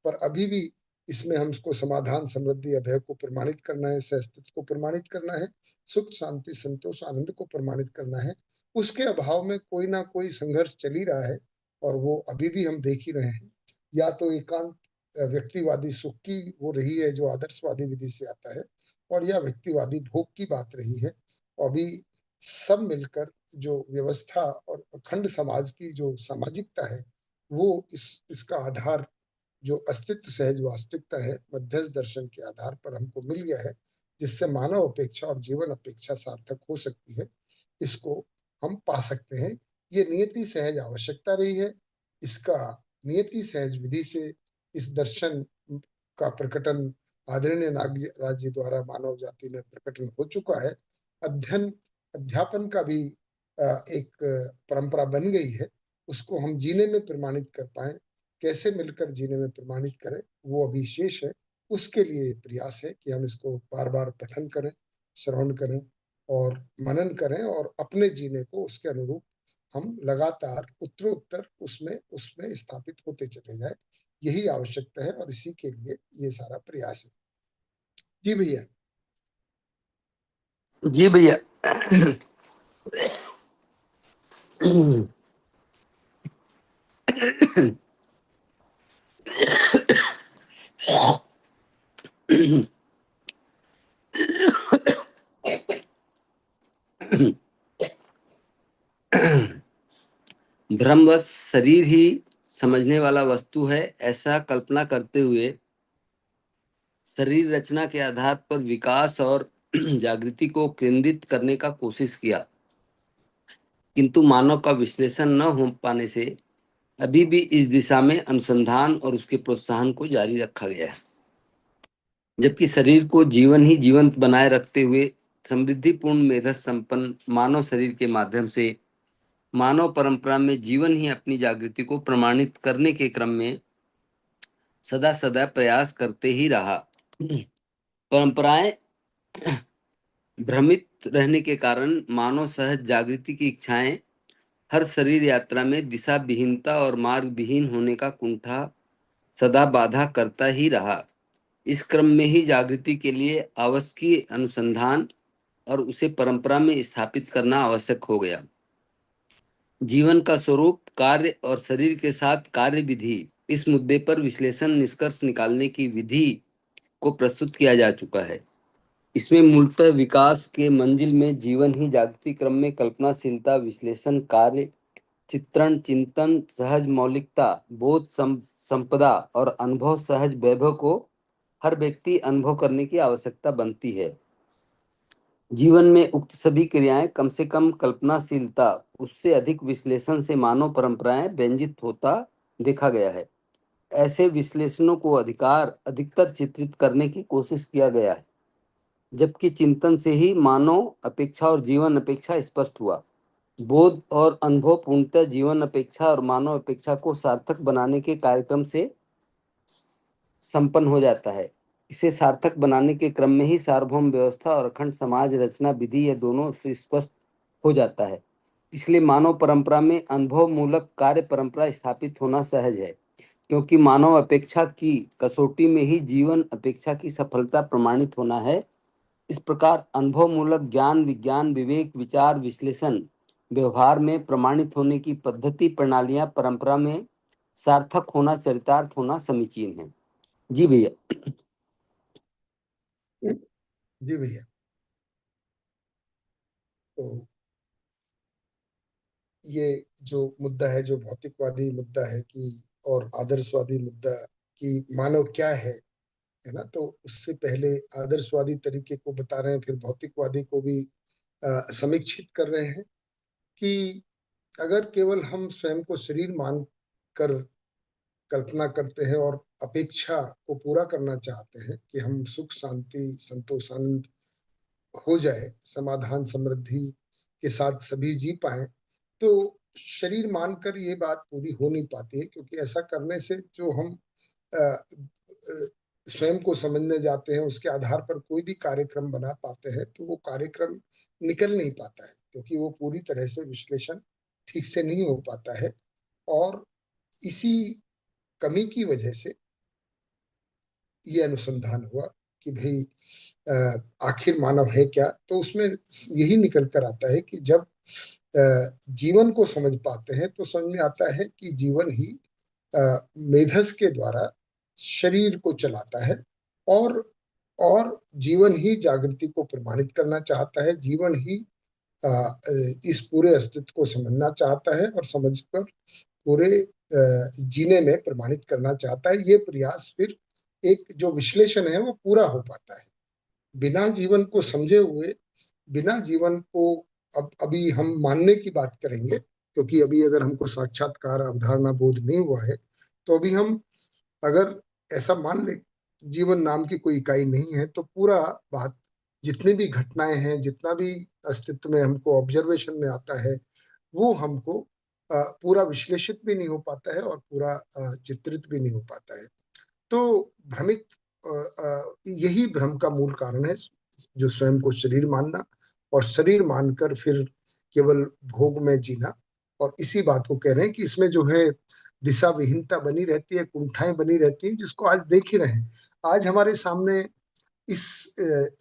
पर अभी भी इसमें हमको समाधान समृद्धि अभय को प्रमाणित करना है, सहस्तित्व को प्रमाणित करना है, सुख शांति संतोष आनंद को प्रमाणित करना है। उसके अभाव में कोई ना कोई संघर्ष चल ही रहा है, और वो अभी भी हम देख ही रहे हैं। या तो एकांत व्यक्तिवादी सुख की वो रही है जो आदर्शवादी विधि से आता है, और यह व्यक्तिवादी भोग की बात रही है। अभी सब मिलकर जो व्यवस्था और अखंड समाज की जो सामाजिकता है, वो इसका आधार जो अस्तित्व सहज वास्तविकता है, मध्यस्थ दर्शन के आधार पर हमको मिल गया है, जिससे मानव अपेक्षा और जीवन अपेक्षा सार्थक हो सकती है, इसको हम पा सकते हैं। ये नियति सहज आवश्यकता रही है। इसका नियति सहज विधि से इस दर्शन का प्रकटन आदरणीय नागराज जी द्वारा मानव जाति में प्रकटन हो चुका है। अध्ययन अध्यापन का भी एक परंपरा बन गई है। उसको हम जीने में प्रमाणित कर पाए, कैसे मिलकर जीने में प्रमाणित करें, वो अभी शेष है। उसके लिए प्रयास है कि हम इसको बार बार पठन करें, श्रवण करें और मनन करें, और अपने जीने को उसके अनुरूप हम लगातार उत्तरोत्तर उसमें उसमें स्थापित होते चले जाए। यही आवश्यकता है और इसी के लिए ये सारा प्रयास है। जी भैया। जी भैया। भ्रमवश शरीर ही समझने वाला वस्तु है, ऐसा कल्पना करते हुए शरीर रचना के आधार पर विकास और जागृति को केंद्रित करने का कोशिश किया, किंतु मानव का विश्लेषण न हो पाने से अभी भी इस दिशा में अनुसंधान और उसके प्रोत्साहन को जारी रखा गया है। जबकि शरीर को जीवन ही जीवंत बनाए रखते हुए समृद्धिपूर्ण मेधस संपन्न मानव शरीर के माध्यम से मानव परंपरा में जीवन ही अपनी जागृति को प्रमाणित करने के क्रम में सदा सदा प्रयास करते ही रहा। परंपराएं भ्रमित रहने के कारण मानव सहज जागृति की इच्छाएं हर शरीर यात्रा में दिशा विहीनता और मार्ग विहीन होने का कुंठा सदा बाधा करता ही रहा। इस क्रम में ही जागृति के लिए आवश्यकीय अनुसंधान और उसे परंपरा में स्थापित करना आवश्यक हो गया। जीवन का स्वरूप, कार्य और शरीर के साथ कार्य विधि, इस मुद्दे पर विश्लेषण निष्कर्ष निकालने की विधि को प्रस्तुत किया जा चुका है। इसमें मूलतः विकास के मंजिल में जीवन ही जागृति क्रम में कल्पनाशीलता, विश्लेषण, कार्य, चित्रण, चिंतन, सहज मौलिकता, बोध संपदा और अनुभव सहज वैभव को हर व्यक्ति अनुभव करने की आवश्यकता बनती है। जीवन में उक्त सभी क्रियाएं कम से कम कल्पनाशीलता, उससे अधिक विश्लेषण से मानव परंपराएं व्यंजित होता देखा गया है। ऐसे विश्लेषणों को अधिकतर चित्रित करने की कोशिश किया गया है, जबकि चिंतन से ही मानव अपेक्षा और जीवन अपेक्षा स्पष्ट हुआ। बोध और अनुभव पूर्णतः जीवन अपेक्षा और मानव अपेक्षा को सार्थक बनाने के कार्यक्रम से संपन्न हो जाता है। इसे सार्थक बनाने के क्रम में ही सार्वभौम व्यवस्था और अखंड समाज रचना विधि, ये दोनों स्पष्ट हो जाता है। इसलिए मानव परंपरा में अनुभव मूलक कार्य परंपरा स्थापित होना सहज है, क्योंकि मानव अपेक्षा की कसौटी में ही जीवन अपेक्षा की सफलता प्रमाणित होना है। इस प्रकार अनुभव मूलक ज्ञान, विज्ञान, विवेक, विचार, विश्लेषण व्यवहार में प्रमाणित होने की पद्धति प्रणालियां परंपरा में सार्थक होना, चरितार्थ होना समीचीन है। जी भैया। जी भैया। तो ये जो मुद्दा है, जो भौतिकवादी मुद्दा है कि, और आदर्शवादी मुद्दा कि मानव क्या है ना, तो उससे पहले आदर्शवादी तरीके को बता रहे हैं, फिर भौतिकवादी को भी समीक्षित कर रहे हैं कि अगर केवल हम स्वयं को शरीर मान कर कल्पना करते हैं और अपेक्षा को पूरा करना चाहते हैं कि हम सुख शांति संतोष आनंद हो जाए, समाधान समृद्धि के साथ सभी जी पाए, तो शरीर मानकर ये बात पूरी हो नहीं पाती है। क्योंकि ऐसा करने से जो हम स्वयं को समझने जाते हैं, उसके आधार पर कोई भी कार्यक्रम बना पाते हैं, तो वो कार्यक्रम निकल नहीं पाता है, क्योंकि वो पूरी तरह से विश्लेषण ठीक से नहीं हो पाता है। और इसी कमी की वजह से ये अनुसंधान हुआ कि भाई आखिर मानव है क्या। तो उसमें यही निकल कर आता है कि जब जीवन को समझ पाते हैं तो समझ में आता है कि जीवन ही मेधस के द्वारा शरीर को चलाता है, और और जीवन ही जागृति को प्रमाणित करना चाहता है, जीवन ही इस पूरे अस्तित्व को समझना चाहता है, और समझकर पूरे जीने में प्रमाणित करना चाहता है। ये प्रयास फिर एक जो विश्लेषण है वो पूरा हो पाता है। बिना जीवन को समझे हुए, बिना जीवन को, अब अभी हम मानने की बात करेंगे, क्योंकि अभी अगर हमको साक्षात्कार अवधारणा बोध नहीं हुआ है, तो अभी हम अगर ऐसा मान ले जीवन नाम की कोई इकाई नहीं है, तो पूरा बात, जितनी भी घटनाएं हैं, जितना भी अस्तित्व में हमको ऑब्जर्वेशन में आता है, वो हमको पूरा विश्लेषित भी नहीं हो पाता है, और पूरा चित्रित भी नहीं हो पाता है। तो भ्रमित यही भ्रम का मूल कारण है, जो स्वयं को शरीर मानना, और शरीर मानकर फिर केवल भोग में जीना। और इसी बात को कह रहे हैं कि इसमें जो है दिशा विहीनता बनी रहती है, कुंठाएं बनी रहती हैं, जिसको आज देख ही रहे हैं। आज हमारे सामने इस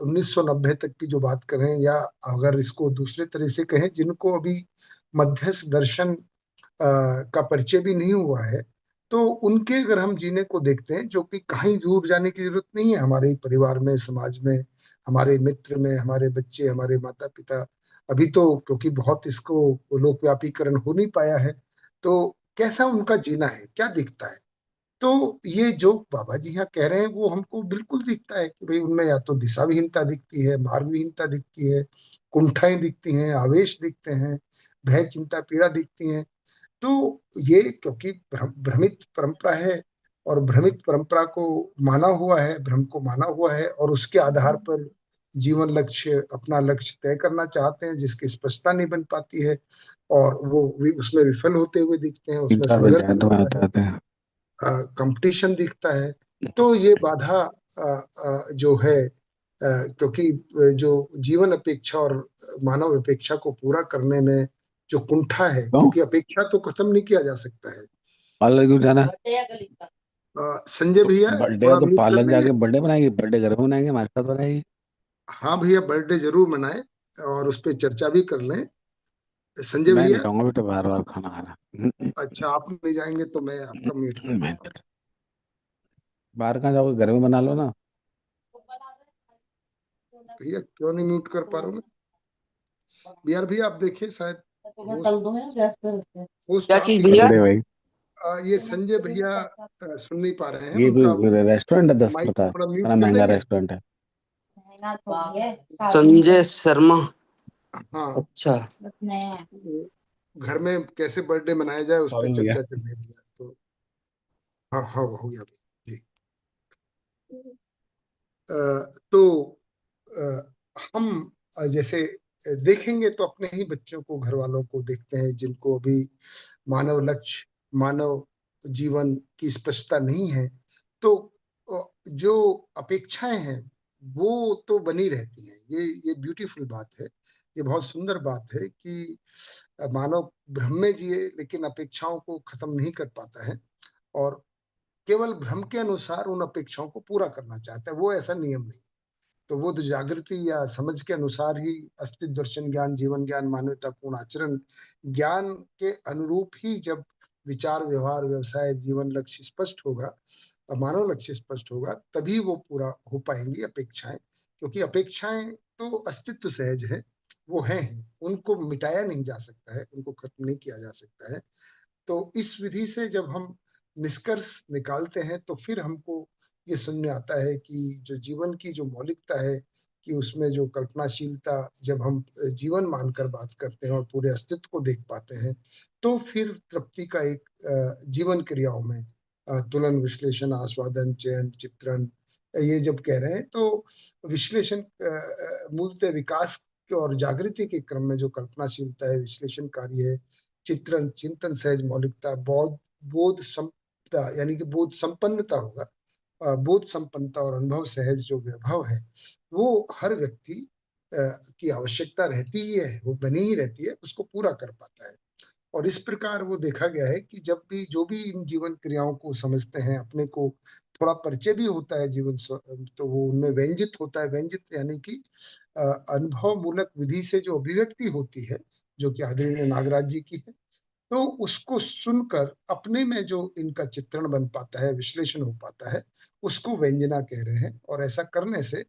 1990 तक की जो बात करें, या अगर इसको दूसरे तरह से कहें, जिनको अभी मध्यस्थ दर्शन का परिचय भी नहीं हुआ है, तो उनके अगर हम जीने को देखते हैं, जो कि कहीं दूर जाने की जरूरत नहीं है, हमारे ही परिवार में, समाज में, हमारे मित्र में, हमारे बच्चे, हमारे माता पिता, अभी तो क्योंकि बहुत इसको लोकव्यापीकरण हो नहीं पाया है, तो कैसा उनका जीना है, क्या दिखता है। तो ये जो बाबा जी यहाँ कह रहे हैं, वो हमको बिल्कुल दिखता है कि भाई उनमें या तो दिशा विहीनता दिखती है, मार्ग विहीनता दिखती है, कुंठाएं दिखती हैं, आवेश दिखते हैं, भय चिंता पीड़ा दिखती हैं। तो ये क्योंकि भ्रमित परंपरा है, और भ्रमित परंपरा को माना हुआ है, भ्रम को माना हुआ है, और उसके आधार पर जीवन लक्ष्य, अपना लक्ष्य तय करना चाहते हैं, जिसकी स्पष्टता नहीं बन पाती है, और वो भी उसमें विफल होते हुए दिखते हैं, उसमें 4 बजे संघर्ष आए तो दिखता आते है, आते हैं। कंपटीशन दिखता है। तो ये बाधा जो है, क्योंकि जो जीवन अपेक्षा और मानव अपेक्षा को पूरा करने में जो कुंठा है, क्यों क्योंकि अपेक्षा तो खत्म नहीं किया जा सकता है। पार्लर क्यों जाना? संजय तो भैया बर्थडे है थोड़ा तो म्यूट कर पार्लर लेंगे। जाके बर्थडे बनाएंगे? बर्थडे घर में बनाएंगे, हमारे साथ बनाएंगे। हाँ भैया, बर्थडे जरूर मनाएं, और उस पर चर्चा भी कर लें। संजय मैं नहीं भैया, जाऊंगा बेटा बार बार खाना खाना। अच्छा आप नहीं जाएंगे तो मैं आपका म्यूट कर मैं देता हूँ। बाहर कहाँ जाओगे, घर में बना लो ना। भैया क्यों नहीं म्यूट कर पा रहा हूँ मैं? यार भैया आप देखिए, शायद होस्ट होस्ट क्या आप चीज ही हैं। भैया? बर्थडे भाई। ये संजय भैया सुन नहीं पा रहे हैं, ये उनका कोई रेस्टोरेंट है 10 माइक बता, थोड़ा म्यूट इतना कर महंगा लेंगे। रेस्टोरेंट है। संजय शर्मा। हाँ, अच्छा। वो घर में कैसे बर्थडे मनाया जाए उस पर सॉरी भैया। चर्चा कर रहे हैं, तो हाँ हाँ हो गया जी। तो हम जैसे देखेंगे तो अपने ही बच्चों को, घर वालों को देखते हैं, जिनको अभी मानव लक्ष्य, मानव जीवन की स्पष्टता नहीं है, तो जो अपेक्षाएं हैं वो तो बनी रहती हैं। ये ब्यूटीफुल बात है, ये बहुत सुंदर बात है कि मानव भ्रम में जिए, लेकिन अपेक्षाओं को खत्म नहीं कर पाता है, और केवल भ्रम के अनुसार उन अपेक्षाओं को पूरा करना चाहता है। वो ऐसा नियम नहीं। तो वो तो जागृति या समझ के अनुसार ही अस्तित्व दर्शन ज्ञान, जीवन ज्ञान, मानवतापूर्ण आचरण ज्ञान के अनुरूप ही जब विचार, व्यवहार, व्यवसाय, जीवन लक्ष्य स्पष्ट होगा, मानव लक्ष्य स्पष्ट होगा, तभी वो पूरा हो पाएंगी अपेक्षाएं। क्योंकि अपेक्षाएं तो अस्तित्व सहज है, वो है ही, उनको मिटाया नहीं जा सकता है, उनको खत्म नहीं किया जा सकता है। तो इस विधि से जब हम निष्कर्ष निकालते हैं, तो फिर हमको ये समझ में आता है कि जो जीवन की जो मौलिकता है, कि उसमें जो कल्पनाशीलता, जब हम जीवन मानकर बात करते हैं और पूरे अस्तित्व को देख पाते हैं, तो फिर तृप्ति का एक जीवन क्रियाओं में तुलन, विश्लेषण, आस्वादन, चयन, चित्रण, ये जब कह रहे हैं, तो विश्लेषण मूलतः विकास और जागृति के क्रम में जो कल्पनाशीलता है, विश्लेषण कार्य है, चित्रण, चिंतन, सहज मौलिकता, बोध, बोध संपदा, यानी कि बोध संपन्नता होगा, बोध संपन्नता और अनुभव सहज जो वैभव है, वो हर व्यक्ति की आवश्यकता रहती ही है, वो बनी ही रहती है, उसको पूरा कर पाता है। और इस प्रकार वो देखा गया है कि जब भी जो भी इन जीवन क्रियाओं को समझते हैं, अपने को थोड़ा परिचय भी होता है जीवन तो वो उनमें व्यंजित होता है। व्यंजित यानी कि अनुभव मूलक विधि से जो अभिव्यक्ति होती है, जो कि आदरणीय नागराज जी की है, तो उसको सुनकर अपने में जो इनका चित्रण बन पाता है, विश्लेषण हो पाता है, उसको व्यंजना कह रहे हैं। और ऐसा करने से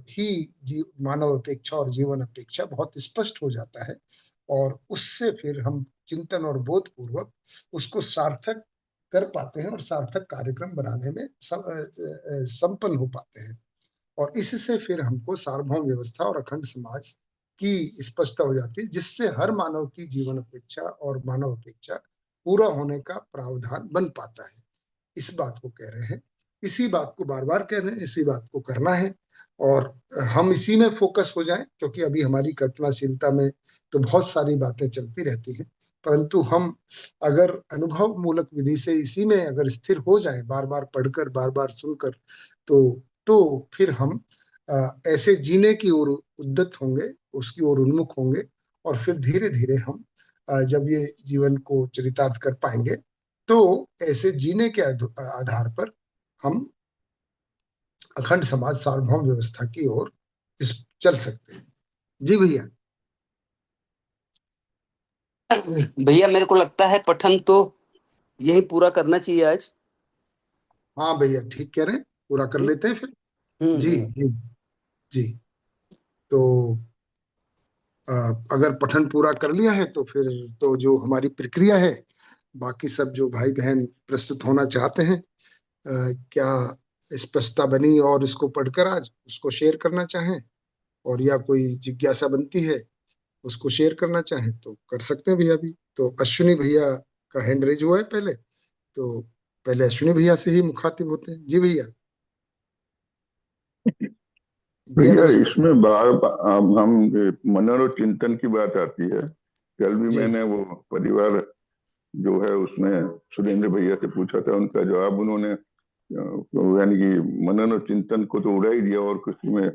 ही मानव अपेक्षा और जीवन अपेक्षा बहुत स्पष्ट हो जाता है, और उससे फिर हम चिंतन और बोध पूर्वक उसको सार्थक कर पाते हैं और सार्थक कार्यक्रम बनाने में संपन्न हो पाते हैं। और इससे फिर हमको सार्वभौम व्यवस्था और अखंड समाज की स्पष्टता हो जाती है, जिससे हर मानव की जीवन अपेक्षा और मानव अपेक्षा पूरा होने का प्रावधान बन पाता है। इस बात को कह रहे हैं, इसी बात को बार बार कह रहे हैं, इसी बात को करना है। और हम इसी में फोकस हो जाएं, क्योंकि अभी हमारी कल्पनाशीलता में तो बहुत सारी बातें चलती रहती हैं, परंतु हम अगर अनुभव मूलक विधि से इसी में अगर स्थिर हो जाएं, बार बार पढ़कर बार बार सुनकर, तो फिर हम ऐसे जीने की ओर उद्यत होंगे, उसकी ओर उन्मुख होंगे। और फिर धीरे धीरे हम जब ये जीवन को चरितार्थ कर पाएंगे, तो ऐसे जीने के आधार पर हम अखंड समाज सार्वभौम व्यवस्था की ओर इस चल सकते हैं। जी भैया। भैया मेरे को लगता है पठन तो यही पूरा करना चाहिए आज। हाँ भैया, ठीक कह रहे हैं, पूरा कर लेते हैं फिर। जी हम्म। जी जी। तो अगर पठन पूरा कर लिया है तो फिर तो जो हमारी प्रक्रिया है, बाकी सब जो भाई बहन प्रस्तुत होना चाहते हैं, क्या स्पष्टता बनी और इसको पढ़कर आज उसको शेयर करना चाहें, और या कोई जिज्ञासा बनती है उसको शेयर करना चाहें तो कर सकते हैं भैया। भी तो अश्विनी भैया का हैंड रेज हुआ है पहले, तो पहले अश्विनी भैया से ही मुखातिब होते हैं। जी भैया। भैया भैया नमस्ते। इसमें बार अब हम मनन और चिंतन की बात आती है। कल भी जी मैंने वो परिवार जो है उसमें सुरेंद्र भैया से पूछा था, उनका जवाब उन्होंने यानी कि मनन और चिंतन को तो उड़ा ही दिया, और कुछ में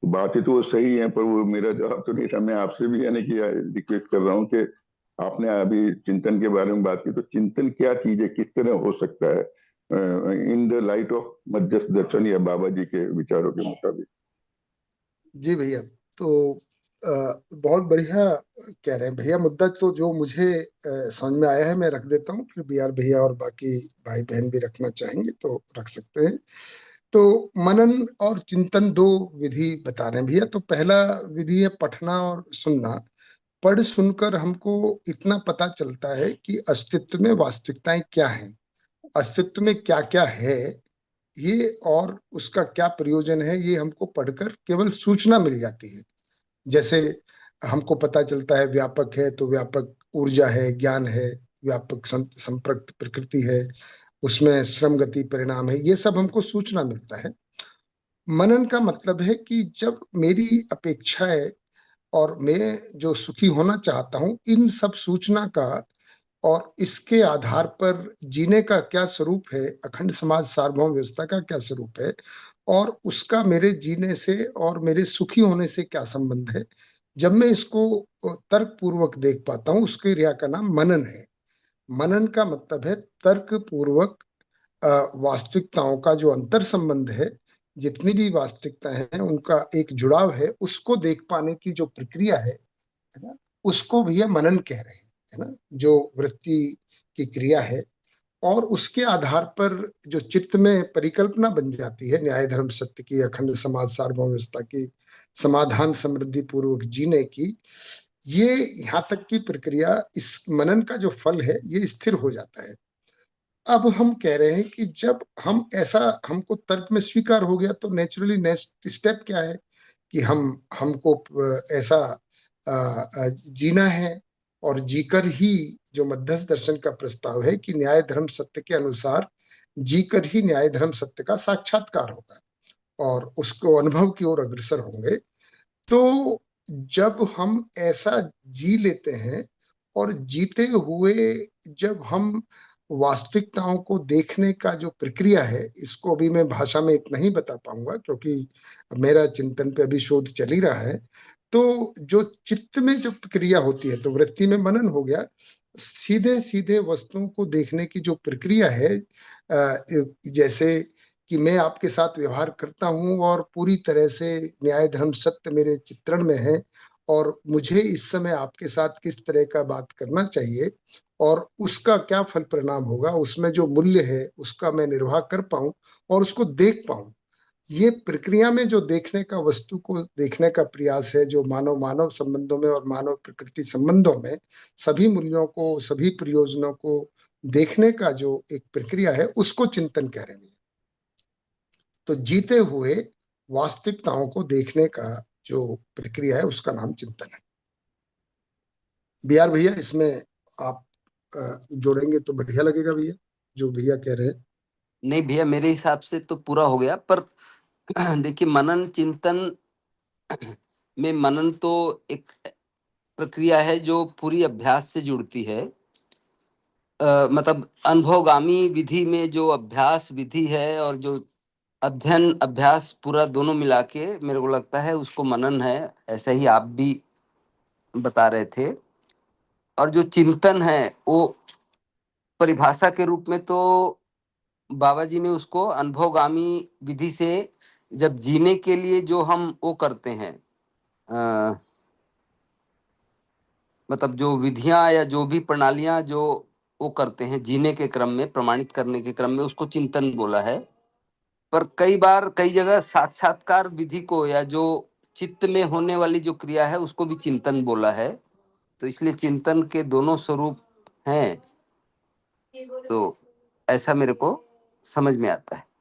बातें तो वो सही है, पर वो मेरा जवाब तो नहीं था। मैं आपसे भी यानी कि रिक्वेस्ट कर रहा हूँ कि आपने अभी चिंतन के बारे में बात की, तो चिंतन क्या चीज है, किस तरह हो सकता है इन द लाइट ऑफ मध्यस्थ दर्शन या बाबा जी के विचारों के मुताबिक। जी भैया। तो बहुत बढ़िया कह रहे हैं भैया। मुद्दा तो जो मुझे समझ में आया है मैं रख देता हूँ, फिर बी आर भैया और बाकी भाई बहन भी रखना चाहेंगे तो रख सकते हैं। तो मनन और चिंतन दो विधि बता रहे हैं भैया। तो पहला विधि है पढ़ना और सुनना। पढ़ सुनकर हमको इतना पता चलता है कि अस्तित्व में वास्तविकताएं क्या हैं, अस्तित्व में क्या क्या है ये, और उसका क्या प्रयोजन है, ये हमको पढ़कर केवल सूचना मिल जाती है। जैसे हमको पता चलता है व्यापक है तो व्यापक ऊर्जा है, ज्ञान है, व्यापक संप्रक्त प्रकृति है, उसमें श्रम गति परिणाम है, ये सब हमको सूचना मिलता है। मनन का मतलब है कि जब मेरी अपेक्षा है और मैं जो सुखी होना चाहता हूं, इन सब सूचना का और इसके आधार पर जीने का क्या स्वरूप है, अखंड समाज सार्वभौम व्यवस्था का क्या स्वरूप है, और उसका मेरे जीने से और मेरे सुखी होने से क्या संबंध है, जब मैं इसको तर्क पूर्वक देख पाता हूँ, उसके क्रिया का नाम मनन है। मनन का मतलब है तर्क पूर्वक वास्तविकताओं का जो अंतर संबंध है, जितनी भी वास्तविकता है उनका एक जुड़ाव है, उसको देख पाने की जो प्रक्रिया है ना, उसको भैया मनन कह रहे हैं, है ना, जो वृत्ति की क्रिया है। और उसके आधार पर जो चित्त में परिकल्पना बन जाती है न्याय धर्म सत्य की, अखंड समाज सार्वभौम व्यवस्था की, समाधान समृद्धि पूर्वक जीने की, ये यहाँ तक की प्रक्रिया, इस मनन का जो फल है ये स्थिर हो जाता है। अब हम कह रहे हैं कि जब हम ऐसा, हमको तर्क में स्वीकार हो गया, तो नेचुरली नेक्स्ट स्टेप क्या है कि हमको ऐसा जीना है, और जीकर ही, जो मध्यस्थ दर्शन का प्रस्ताव है कि न्याय धर्म सत्य के अनुसार जीकर ही न्याय धर्म सत्य का साक्षात्कार होगा और उसको अनुभव की ओर अग्रसर होंगे। तो जब हम ऐसा जी लेते हैं, और जीते हुए जब हम वास्तविकताओं को देखने का जो प्रक्रिया है, इसको अभी मैं भाषा में इतना ही बता पाऊंगा क्योंकि मेरा चिंतन पे अभी शोध चल ही रहा है। तो जो चित्त में जो प्रक्रिया होती है, तो वृत्ति में मनन हो गया, सीधे सीधे वस्तुओं को देखने की जो प्रक्रिया है, जैसे कि मैं आपके साथ व्यवहार करता हूं और पूरी तरह से न्याय धर्म सत्य मेरे चित्रण में है, और मुझे इस समय आपके साथ किस तरह का बात करना चाहिए और उसका क्या फल परिणाम होगा, उसमें जो मूल्य है उसका मैं निर्वाह कर पाऊं और उसको देख पाऊं। ये प्रक्रिया में जो देखने का, वस्तु को देखने का प्रयास है, जो मानव मानव संबंधों में और मानव प्रकृति संबंधों में सभी मूल्यों को, सभी प्रयोजनों को देखने का जो एक प्रक्रिया है, उसको चिंतन कह रहे हैं। तो जीते हुए वास्तविकताओं को देखने का जो प्रक्रिया है, उसका नाम चिंतन है। बिहार भैया, इसमें आप जोड़ेंगे तो बढ़िया लगेगा भैया, जो भैया कह रहे हैं। नहीं भैया, मेरे हिसाब से तो पूरा हो गया, पर देखिए मनन चिंतन में मनन तो एक प्रक्रिया है जो पूरी अभ्यास से जुड़ती है। मतलब अनुभवगामी विधि में जो अभ्यास विधि है और जो अध्ययन अभ्यास पूरा दोनों मिला के मेरे को लगता है उसको मनन है, ऐसा ही आप भी बता रहे थे। और जो चिंतन है वो परिभाषा के रूप में तो बाबा जी ने उसको अनुभवगामी विधि से जब जीने के लिए जो हम वो करते हैं, मतलब जो विधियां या जो भी प्रणालियां जो वो करते हैं जीने के क्रम में, प्रमाणित करने के क्रम में, उसको चिंतन बोला है। पर कई बार कई जगह साक्षात्कार विधि को या जो चित्त में होने वाली जो क्रिया है उसको भी चिंतन बोला है। तो इसलिए चिंतन के दोनों स्वरूप हैं। तो ऐसा मेरे को समझ में आता है।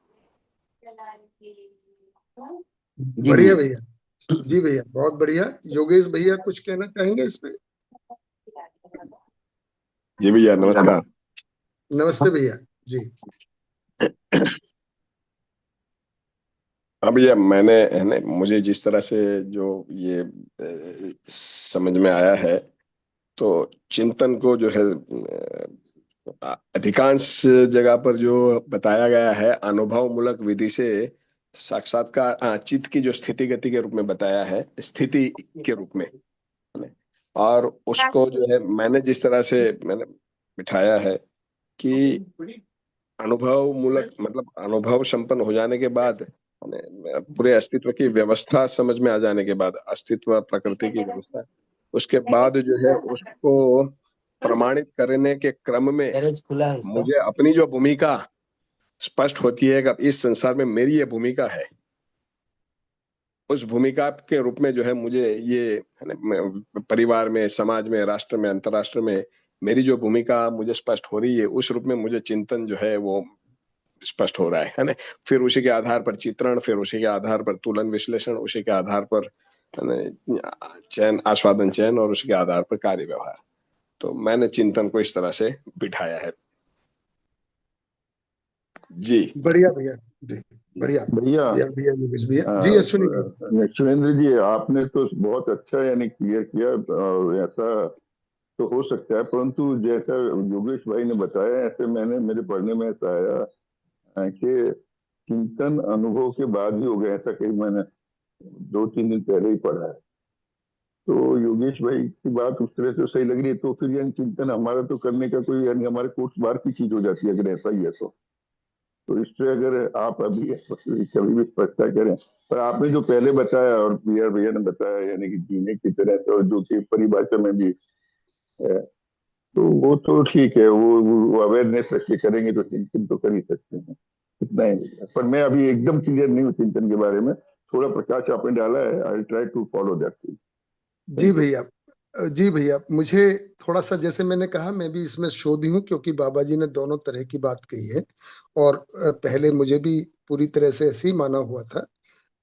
जी बढ़िया भैया। भैया, जी भैया, बहुत बढ़िया। योगेश भैया कुछ कहना चाहेंगे इस पे? जी भैया नमस्कार। नमस्ते भैया जी। हाँ भैया, मैंने है ना, मुझे जिस तरह से जो ये समझ में आया है, तो चिंतन को जो है अधिकांश जगह पर जो बताया गया है अनुभव मूलक विधि से साक्षात्कार चित्त की जो स्थिति गति के रूप में बताया है, स्थिति के रूप में, है ना? और उसको जो है मैंने जिस तरह से मैंने बिठाया है कि अनुभव मूलक मतलब अनुभव संपन्न हो जाने के बाद, पूरे अस्तित्व की व्यवस्था समझ में आ जाने के बाद, अस्तित्व प्रकृति की व्यवस्था, उसके बाद जो है उसको प्रमाणित करने के क्रम में गैरेज खुला है उसका। मुझे अपनी जो भूमिका स्पष्ट होती है कि इस संसार में मेरी ये भूमिका है, उस भूमिका के रूप में जो है मुझे ये परिवार में, समाज में, राष्ट्र में, अंतर्राष्ट्र में मेरी जो भूमिका मुझे स्पष्ट हो रही है, उस रूप में मुझे चिंतन जो है वो स्पष्ट हो रहा है ना। फिर उसी के आधार पर चित्रण, फिर उसी के आधार पर तुलन विश्लेषण, उसी के आधार पर चयन, आस्वादन चयन, और उसके आधार पर कार्य व्यवहार। तो मैंने चिंतन को इस तरह से बिठाया है। जी बढ़िया भैया जी, बढ़िया भैया भैया भैया योगेश भैया जी। अश्विनी जी। सुरेंद्र जी, आपने तो बहुत अच्छा यानी क्लियर किया। ऐसा तो हो सकता है, परंतु जैसा योगेश भाई ने बताया, ऐसे मैंने मेरे पढ़ने में ऐसा आया कि चिंतन अनुभव के बाद ही हो गया। ऐसा कहीं मैंने 2-3 दिन पहले ही पढ़ा है। तो योगेश भाई की बात उस तरह से सही लग रही है। तो फिर यानी चिंतन हमारा तो करने का कोई, यानी हमारे कोर्स बार की चीज हो जाती है अगर ऐसा ही है तो इससे अगर आप अभी कभी भी स्पष्टता करें। पर आपने जो पहले बताया और पीआर भैया ने बताया, यानी कि जीने की तरह, तो जो कि परिभाषा में भी है, तो वो तो ठीक है। वो अवेयरनेस रख के करेंगे तो चिंतन तो कर ही सकते हैं, इतना ही। पर मैं अभी एकदम क्लियर नहीं हूँ चिंतन के बारे में। थोड़ा प्रकाश आपने डाला है, I try to follow that. जी भैया, जी भैया, मुझे थोड़ा सा, जैसे मैंने कहा, मैं भी इसमें शोधी हूँ क्योंकि बाबा जी ने दोनों तरह की बात कही है। और पहले मुझे भी पूरी तरह से ऐसे ही माना हुआ था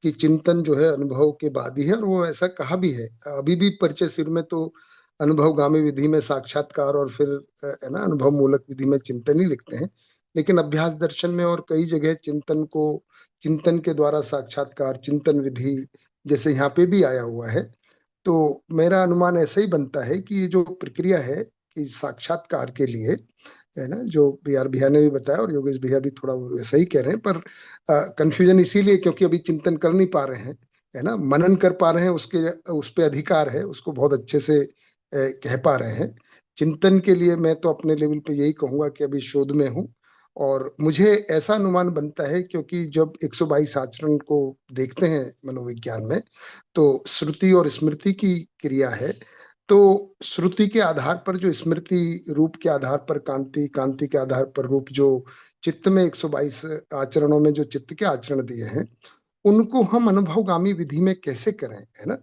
कि चिंतन जो है अनुभव के बाद ही है, और वो ऐसा कहा भी है। अभी भी परिचय सिर में तो अनुभवगामी विधि में साक्षात्कार और फिर है ना अनुभव मूलक विधि में चिंतन ही लिखते हैं। लेकिन अभ्यास दर्शन में और कई जगह चिंतन को, चिंतन के द्वारा साक्षात्कार, चिंतन विधि जैसे यहाँ पे भी आया हुआ है। तो मेरा अनुमान ऐसा ही बनता है कि ये जो प्रक्रिया है कि साक्षात्कार के लिए है ना, जो बी आर भैया ने भी बताया और योगेश भैया भी थोड़ा वैसा ही कह रहे हैं, पर कंफ्यूजन इसीलिए क्योंकि अभी चिंतन कर नहीं पा रहे हैं, है ना, मनन कर पा रहे हैं, उसके उस पे अधिकार है, उसको बहुत अच्छे से कह पा रहे हैं। चिंतन के लिए मैं तो अपने लेवल पे यही कहूंगा कि अभी शोध में हूँ, और मुझे ऐसा अनुमान बनता है क्योंकि जब 122 आचरण को देखते हैं मनोविज्ञान में, तो श्रुति और स्मृति की क्रिया है। तो श्रुति के आधार पर जो स्मृति, रूप के आधार पर कांति, कांति के आधार पर रूप, जो चित्त में 122 आचरणों में जो चित्त के आचरण दिए हैं, उनको हम अनुभवगामी विधि में कैसे करें, है ना।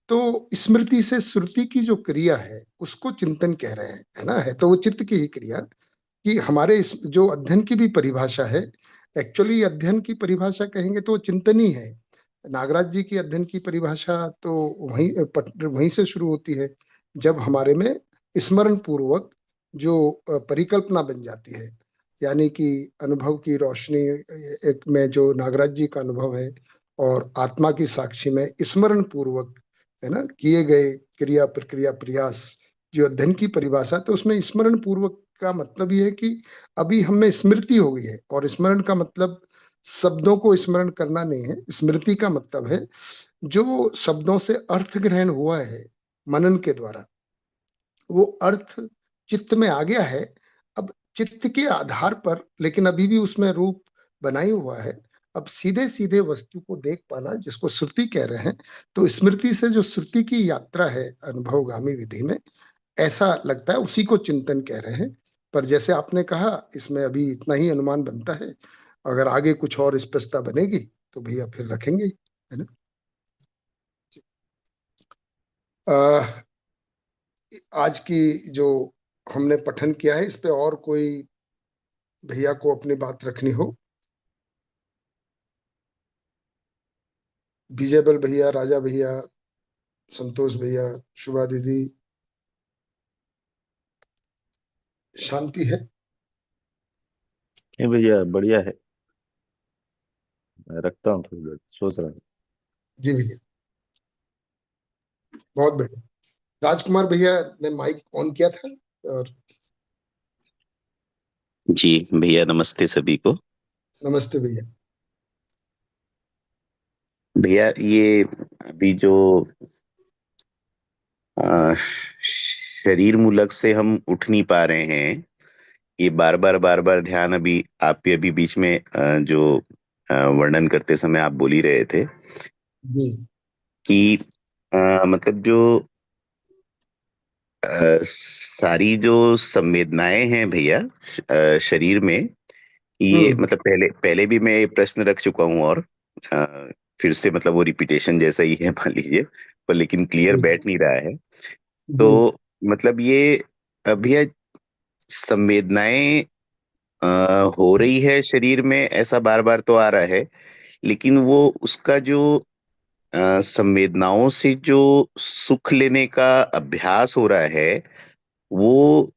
तो स्मृति से श्रुति की जो क्रिया है उसको चिंतन कह रहे हैं, है ना, है तो वो चित्त की ही क्रिया, कि हमारे इस जो अध्ययन की भी परिभाषा है, एक्चुअली अध्ययन की परिभाषा कहेंगे तो चिंतन ही है। नागराज जी की अध्ययन की परिभाषा तो वहीं से शुरू होती है, जब हमारे में स्मरण पूर्वक जो परिकल्पना बन जाती है, यानी कि अनुभव की रोशनी एक में जो नागराज जी का अनुभव है, और आत्मा की साक्षी में स्मरण पूर्वक, है ना, किए गए क्रिया प्रक्रिया प्रयास, जो अध्ययन की परिभाषा, तो उसमें स्मरण पूर्वक का मतलब ये है कि अभी हमें स्मृति हो गई है, और स्मरण का मतलब शब्दों को स्मरण करना नहीं है। स्मृति का मतलब है जो शब्दों से अर्थ ग्रहण हुआ है मनन के द्वारा, वो अर्थ चित्त में आ गया है। अब चित्त के आधार पर, लेकिन अभी भी उसमें रूप बनाई हुआ है, अब सीधे सीधे वस्तु को देख पाना, जिसको श्रुति कह रहे हैं, तो स्मृति से जो श्रुति की यात्रा है अनुभवगामी विधि में, ऐसा लगता है उसी को चिंतन कह रहे हैं। पर जैसे आपने कहा, इसमें अभी इतना ही अनुमान बनता है, अगर आगे कुछ और स्पष्टता बनेगी तो भैया फिर रखेंगे, है ना। आज की जो हमने पठन किया है, इस पे और कोई भैया को अपनी बात रखनी हो? विजयबल भैया, राजा भैया, संतोष भैया, शुभा दीदी, शांति है? नहीं भैया, बढ़िया है। मैं रखता हूँ, थोड़ी देर सोच रहा हूँ। जी भैया, बहुत बढ़िया। राजकुमार भैया ने माइक ऑन किया था, और जी भैया, नमस्ते सभी को। नमस्ते भैया। भैया, ये अभी जो शरीर मूलक से हम उठ नहीं पा रहे हैं, ये बार बार ध्यान, अभी आप भी अभी बीच में जो वर्णन करते समय आप बोल ही रहे थे जी कि मतलब जो सारी जो संवेदनाएं हैं भैया शरीर में, ये मतलब पहले भी मैं ये प्रश्न रख चुका हूँ, और अ, फिर से मतलब वो रिपीटेशन जैसा ही है मान लीजिए, पर लेकिन क्लियर जी बैठ नहीं रहा है। जी तो मतलब ये भैया संवेदनाएं हो रही है शरीर में, ऐसा बार बार तो आ रहा है, लेकिन वो उसका जो संवेदनाओं से जो सुख लेने का अभ्यास हो रहा है, वो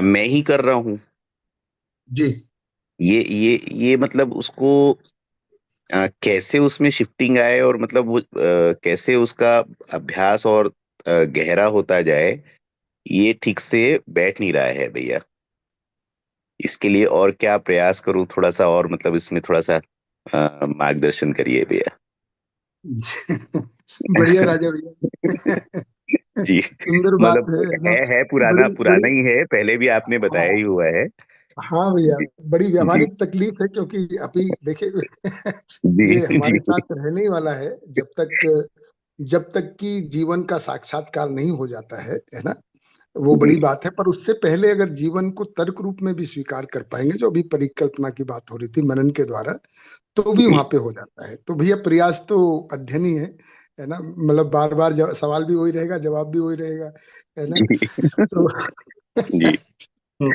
मैं ही कर रहा हूँ। जी ये मतलब उसको कैसे उसमें शिफ्टिंग आए, और मतलब वो कैसे उसका अभ्यास और गहरा होता जाए, ये ठीक से बैठ नहीं रहा है भैया। इसके लिए और क्या प्रयास करूं, थोड़ा सा और मतलब इसमें थोड़ा सा मार्गदर्शन करिए भैया। बढ़िया राजा भैया। जी, सुंदर बात मतलब है ना। है पुराना बड़ी पुराना बड़ी, ही है, पहले भी आपने बताया हाँ ही हुआ है। हाँ भैया, जी बड़ी जी व्यावहारिक तकलीफ है, क्योंकि अभी देखे जी ये हमारे जी साथ रहने ही वाला है जब तक कि जीवन का साक्षात्कार नहीं हो जाता है ना। वो जी बड़ी बात है, पर उससे पहले अगर जीवन को तर्क रूप में भी स्वीकार कर पाएंगे, जो अभी परिकल्पना की बात हो रही थी मनन के द्वारा, तो भी जी वहां पे हो जाता है। तो भैया प्रयास तो अध्ययन ही है ना, मतलब बार बार सवाल भी वही रहेगा, जवाब भी वही रहेगा, है ना। जी तो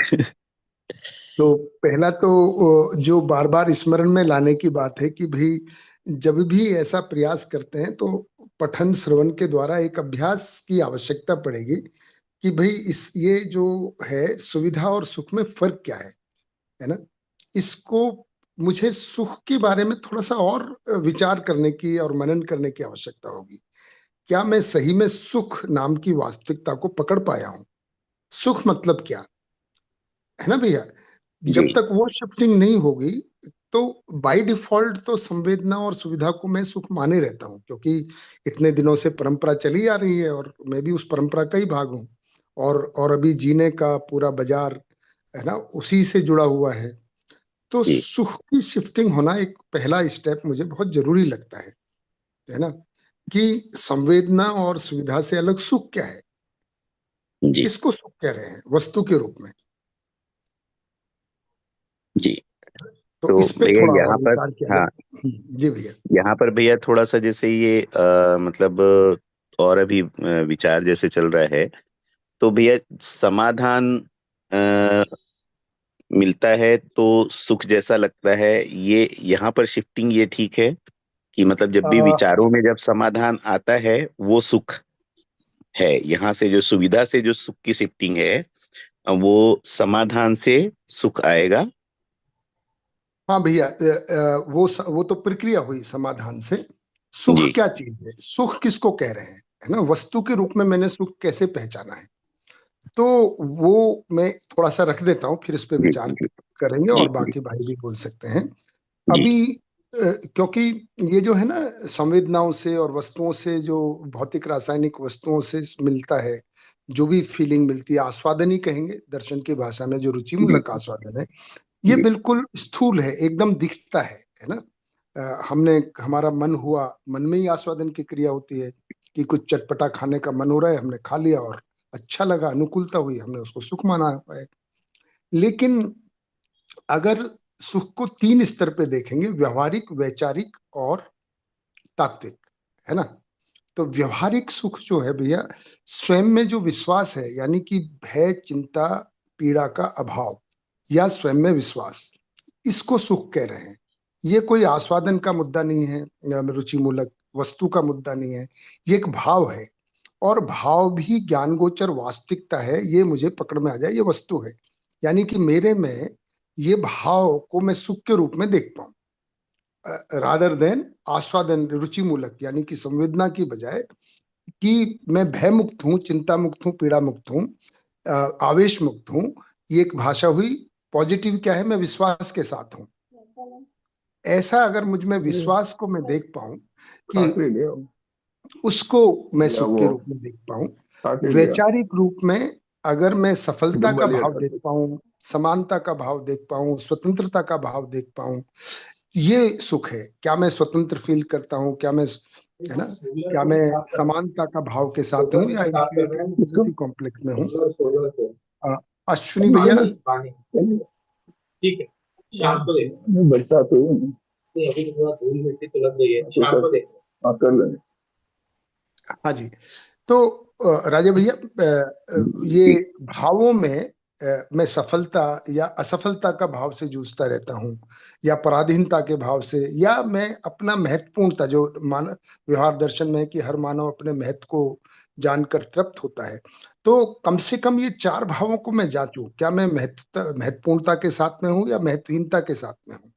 जी तो पहला तो जो बार बार स्मरण में लाने की बात है कि भाई जब भी ऐसा प्रयास करते हैं तो पठन श्रवण के द्वारा एक अभ्यास की आवश्यकता पड़ेगी, कि भाई इस ये जो है सुविधा और सुख में फर्क क्या है ना। इसको मुझे सुख के बारे में थोड़ा सा और विचार करने की और मनन करने की आवश्यकता होगी। क्या मैं सही में सुख नाम की वास्तविकता को पकड़ पाया हूं? सुख मतलब क्या? है ना भैया। जी जब तक वो शिफ्टिंग नहीं होगी तो बाय डिफॉल्ट तो संवेदना और सुविधा को मैं सुख माने रहता हूँ, क्योंकि इतने दिनों से परंपरा चली आ रही है और मैं भी उस परंपरा का ही भाग हूँ। और अभी जीने का पूरा बाजार है ना उसी से जुड़ा हुआ है। तो जी सुख की शिफ्टिंग होना एक पहला स्टेप मुझे बहुत जरूरी लगता है ना, कि संवेदना और सुविधा से अलग सुख क्या है, जी किसको सुख कह रहे हैं वस्तु के रूप में। जी। तो तो इस पे भैया थोड़ा यहाँ और पर, विचार किया हाँ, जाए। जी भैया। यहाँ पर भैया थोड़ा सा जैसे ये मतलब और अभी विचार जैसे चल रहा है, तो भैया समाधान अ, मिलता है तो सुख जैसा लगता है, ये यहाँ पर शिफ्टिंग ये ठीक है कि मतलब जब भी अ, विचारों में जब समाधान आता है वो सुख है, यहाँ से जो सुविधा से जो सुख की शिफ्टिंग है वो समाधान से सुख आएगा। हाँ भैया, वो तो प्रक्रिया हुई समाधान से। सुख जी क्या चीज है, सुख किसको कह रहे हैं, है ना, वस्तु के रूप में मैंने सुख कैसे पहचाना है। तो वो मैं थोड़ा सा रख देता हूँ, फिर इस पे जी विचार जी करेंगे जी और जी बाकी भाई भी बोल सकते हैं। जी अभी क्योंकि ये जो है ना संवेदनाओं से और वस्तुओं से, जो भौतिक रासायनिक वस्तुओं से मिलता है, जो भी फीलिंग मिलती है, आस्वादन ही कहेंगे दर्शन की भाषा में, जो रुचि जी मूलक आस्वादन है, ये जी बिल्कुल स्थूल है, एकदम दिखता है ना। हमने हमारा मन हुआ, मन में ही आस्वादन की क्रिया होती है कि कुछ चटपटा खाने का मन हो रहा है, हमने खा लिया और अच्छा लगा, अनुकूलता हुई, हमने उसको सुख माना है। लेकिन अगर सुख को तीन स्तर पे देखेंगे, व्यवहारिक, वैचारिक और तात्विक, है ना। तो व्यवहारिक सुख जो है भैया, स्वयं में जो विश्वास है, यानी कि भय, चिंता, पीड़ा का अभाव या स्वयं में विश्वास, इसको सुख कह रहे हैं। ये कोई आस्वादन का मुद्दा नहीं है, रुचि मूलक वस्तु का मुद्दा नहीं है, ये एक भाव है। और भाव भी ज्ञान गोचर वास्तविकता है, ये मुझे पकड़ में आ जाए, ये वस्तु है। यानी कि मेरे में ये भाव को मैं सुख के रूप में देख पाऊं, रादर देन आस्वादन रुचि मूलक, यानी कि संवेदना की बजाय, कि मैं भय मुक्त हूँ, चिंता मुक्त हूँ, पीड़ा मुक्त हूँ, आवेश मुक्त हूँ। ये एक भाषा हुई। पॉजिटिव क्या है, मैं विश्वास के साथ हूँ। ऐसा अगर मुझ में विश्वास को मैं देख पाऊं कि खा के लिया उसको मैं या सुख के वो रूप में देख पाऊं, खा के लिया वैचारिक रूप में अगर मैं सफलता का डब्बा लिया भाव खा देख के पाऊं, समानता का भाव देख पाऊं, स्वतंत्रता का भाव देख पाऊं, ये सुख है। क्या मैं स्वतंत्र फील करता हूँ, क्या मैं, है ना, क्या मैं समानता का भाव के साथ हूँ या इसको इंफीरियरिटी कॉम्प्लेक्स में हूँ। अ, अश्विनी भैया। पानी बरसात हुई हाँ कर लेंगे हाँ जी। तो राजा भैया, ये जी भावों में मैं सफलता या असफलता का भाव से जूझता रहता हूँ, या पराधीनता के भाव से, या मैं अपना महत्वपूर्णता, जो मानव व्यवहार दर्शन में है कि हर मानव अपने महत्व को जानकर तृप्त होता है। तो कम से कम ये चार भावों को मैं जांचूं, क्या मैं महत्वपूर्णता के साथ में हूँ या महत्वहीनता के साथ में हूँ,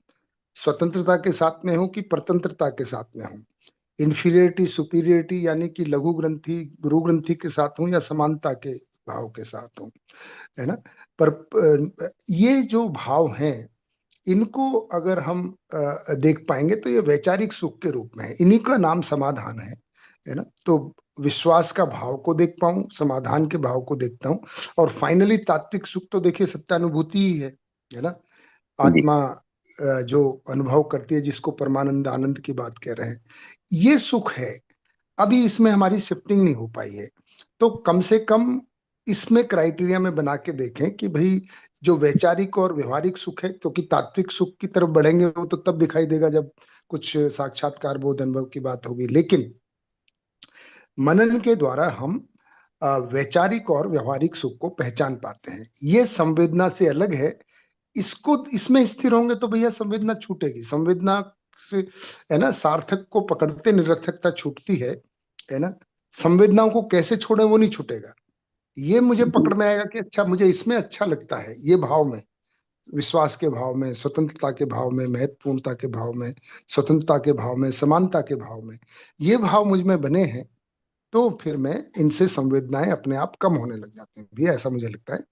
स्वतंत्रता के साथ में हूँ कि परतंत्रता के साथ में हूँ, इंफीरियरिटी सुपीरियरिटी यानी कि लघु ग्रंथि गुरु ग्रंथि के साथ हूँ या समानता के भाव के साथ हूँ, है ना। पर ये जो भाव हैं, इनको अगर हम देख पाएंगे तो ये वैचारिक सुख के रूप में है, इन्हीं का नाम समाधान है ना। तो विश्वास का भाव को देख पाऊं, समाधान के भाव को देखता हूं, और फाइनली तात्विक सुख तो देखिए सत्यानुभूति ही है ना। जी आत्मा जो अनुभव करती है, जिसको परमानंद आनंद की बात कह रहे हैं, ये सुख है। अभी इसमें हमारी शिफ्टिंग नहीं हो पाई है। तो कम से कम इसमें क्राइटेरिया में बना के देखें कि भाई जो वैचारिक और व्यवहारिक सुख है, क्योंकि तात्विक सुख की तरफ बढ़ेंगे वो तो तब दिखाई देगा जब कुछ साक्षात्कार बोध अनुभव की बात होगी। लेकिन मनन के द्वारा हम वैचारिक और व्यवहारिक सुख को पहचान पाते हैं। ये संवेदना से अलग है। इसको इसमें स्थिर होंगे तो भैया संवेदना छूटेगी, संवेदना से, है ना, सार्थक को पकड़ते निरर्थकता छूटती है ना। संवेदनाओं को कैसे छोड़े वो नहीं छूटेगा। ये मुझे पकड़ में आएगा कि अच्छा, मुझे इसमें अच्छा लगता है, ये भाव में, विश्वास के भाव में, स्वतंत्रता के भाव में, महत्वपूर्णता के भाव में, स्वतंत्रता के भाव में, समानता के भाव में, ये भाव मुझ में बने हैं। तो फिर मैं इनसे संवेदनाएं अपने आप कम होने लग जाती हैं भी, ऐसा मुझे लगता है।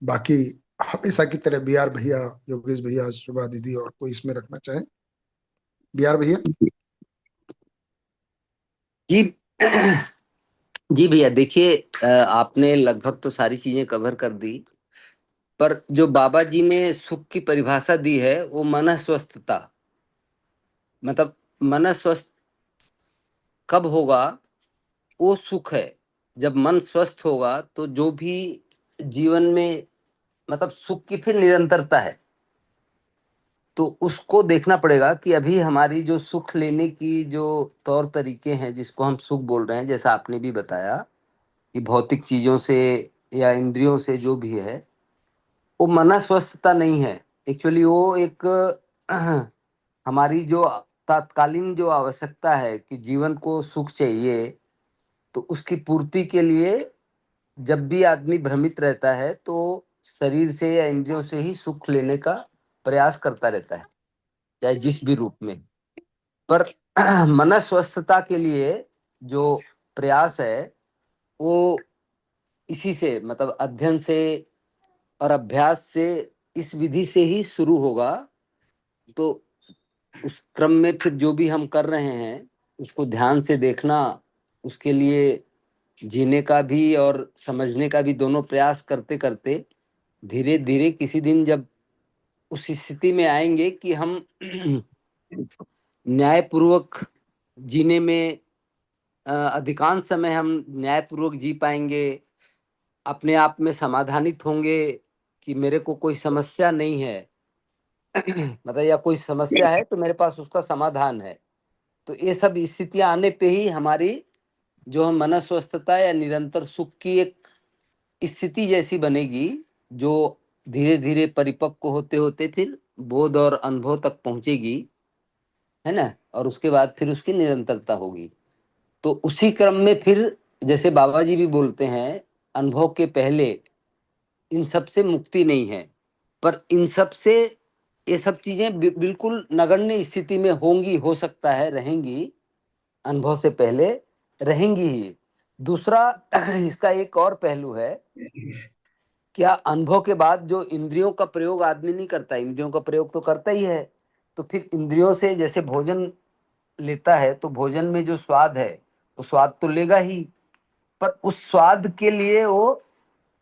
बाकी हमेशा की तरह बी आर भैया, योगेश भैया, सुभा दीदी और कोई इसमें रखना चाहे? बी आर भैया। जी जी भैया, देखिए आपने लगभग तो सारी चीजें कवर कर दी, पर जो बाबा जी ने सुख की परिभाषा दी है वो मन स्वस्थता, मतलब मन स्वस्थ कब होगा, वो सुख है। जब मन स्वस्थ होगा तो जो भी जीवन में मतलब सुख की फिर निरंतरता है। तो उसको देखना पड़ेगा कि अभी हमारी जो सुख लेने की जो तौर तरीके हैं, जिसको हम सुख बोल रहे हैं, जैसा आपने भी बताया कि भौतिक चीजों से या इंद्रियों से जो भी है, वो मन स्वस्थता नहीं है। एक्चुअली वो एक हमारी जो तात्कालीन जो आवश्यकता है कि जीवन को सुख चाहिए, तो उसकी पूर्ति के लिए जब भी आदमी भ्रमित रहता है तो शरीर से या इंद्रियों से ही सुख लेने का प्रयास करता रहता है, चाहे जिस भी रूप में। पर मन स्वस्थता के लिए जो प्रयास है वो इसी से, मतलब अध्ययन से और अभ्यास से, इस विधि से ही शुरू होगा। तो उस क्रम में फिर जो भी हम कर रहे हैं उसको ध्यान से देखना, उसके लिए जीने का भी और समझने का भी दोनों प्रयास करते करते धीरे धीरे किसी दिन जब उस स्थिति में आएंगे कि हम न्यायपूर्वक जीने में अधिकांश समय हम न्यायपूर्वक जी पाएंगे, अपने आप में समाधानित होंगे कि मेरे को कोई समस्या नहीं है मतलब या कोई समस्या है तो मेरे पास उसका समाधान है। तो ये सब स्थितियां आने पे ही हमारी जो हम मन स्वस्थता या निरंतर सुख की एक स्थिति जैसी बनेगी, जो धीरे धीरे परिपक्व होते होते फिर बोध और अनुभव तक पहुंचेगी, है ना। और उसके बाद फिर उसकी निरंतरता होगी। तो उसी क्रम में फिर जैसे बाबा जी भी बोलते हैं, अनुभव के पहले इन सब से मुक्ति नहीं है। पर इन सब से ये सब चीजें बिल्कुल नगण्य स्थिति में होंगी, हो सकता है रहेंगी, अनुभव से पहले रहेंगी ही। दूसरा इसका एक और पहलू है, क्या अनुभव के बाद जो इंद्रियों का प्रयोग आदमी नहीं करता, इंद्रियों का प्रयोग तो करता ही है। तो फिर इंद्रियों से जैसे भोजन लेता है तो भोजन में जो स्वाद है वो स्वाद तो लेगा ही, पर उस स्वाद के लिए वो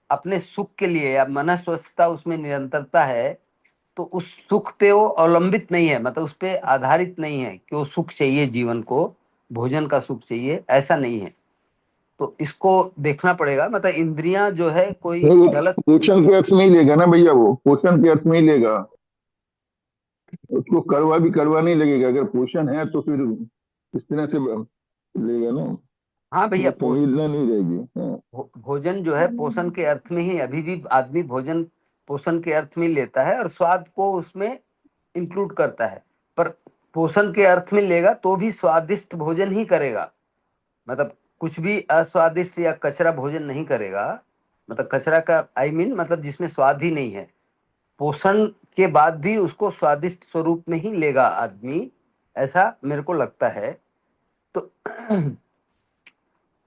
अपने सुख के लिए या मन स्वस्थता उसमें निरंतरता है, तो उस सुख पे वो अवलंबित नहीं है, मतलब उस पे आधारित नहीं है कि वो सुख चाहिए, जीवन को भोजन का सुख चाहिए, ऐसा नहीं है। तो इसको देखना पड़ेगा, मतलब इंद्रियां जो है कोई नहीं, वो गलत। पोषण के अर्थ में ही लेगा ना भैया, वो पोषण के अर्थ में ही लेगा। उसको कड़वा भी कड़वा नहीं लगेगा, अगर पोषण है तो फिर इस तरह से लेगा ना। हाँ भैया, वो संवेदना नहीं रहेगी। हाँ। भोजन जो है पोषण के अर्थ में ही, अभी भी आदमी भोजन पोषण के अर्थ में लेता है और स्वाद को उसमें इंक्लूड करता है। पर पोषण के अर्थ में लेगा तो भी स्वादिष्ट भोजन ही करेगा, मतलब कुछ भी अस्वादिष्ट या कचरा भोजन नहीं करेगा। मतलब कचरा का आई मीन मतलब जिसमें स्वाद ही नहीं है। पोषण के बाद भी उसको स्वादिष्ट स्वरूप में ही लेगा आदमी, ऐसा मेरे को लगता है। तो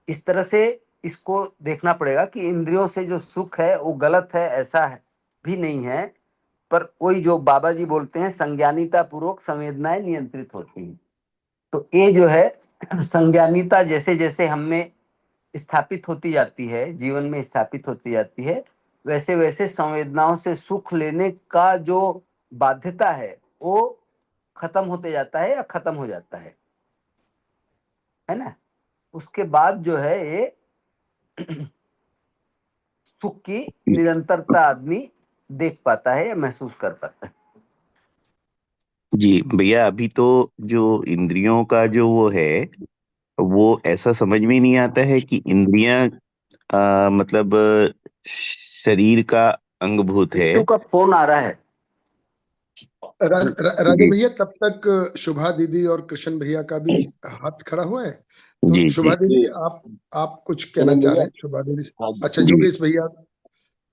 इस तरह से इसको देखना पड़ेगा कि इंद्रियों से जो सुख है वो गलत है, ऐसा है भी नहीं है। पर वही जो बाबा जी बोलते हैं, संज्ञानिता पूर्वक संवेदनाएं नियंत्रित होती हैं। तो ये जो है संज्ञानिता जैसे जैसे हमें स्थापित होती जाती है, जीवन में स्थापित होती जाती है, वैसे वैसे संवेदनाओं से सुख लेने का जो बाध्यता है वो खत्म होते जाता है या खत्म हो जाता है ना। उसके बाद जो है ये सुख की निरंतरता आदमी देख पाता है या महसूस कर पाता है। जी भैया, अभी तो जो इंद्रियों का जो वो है, वो ऐसा समझ में नहीं आता है कि इंद्रियां मतलब शरीर का अंगभूत है। बिट्टू का फोन आ रहा है। राजा जी भैया, तब तक शुभा दीदी और कृष्ण भैया का भी हाथ खड़ा हुआ है। तो जी जी शुभा दीदी, आप कुछ कहना चलन चाह रहे भैया। हैं? शुभा दीदी। हाँ जी, अच्छा, जी योगेश भैया भी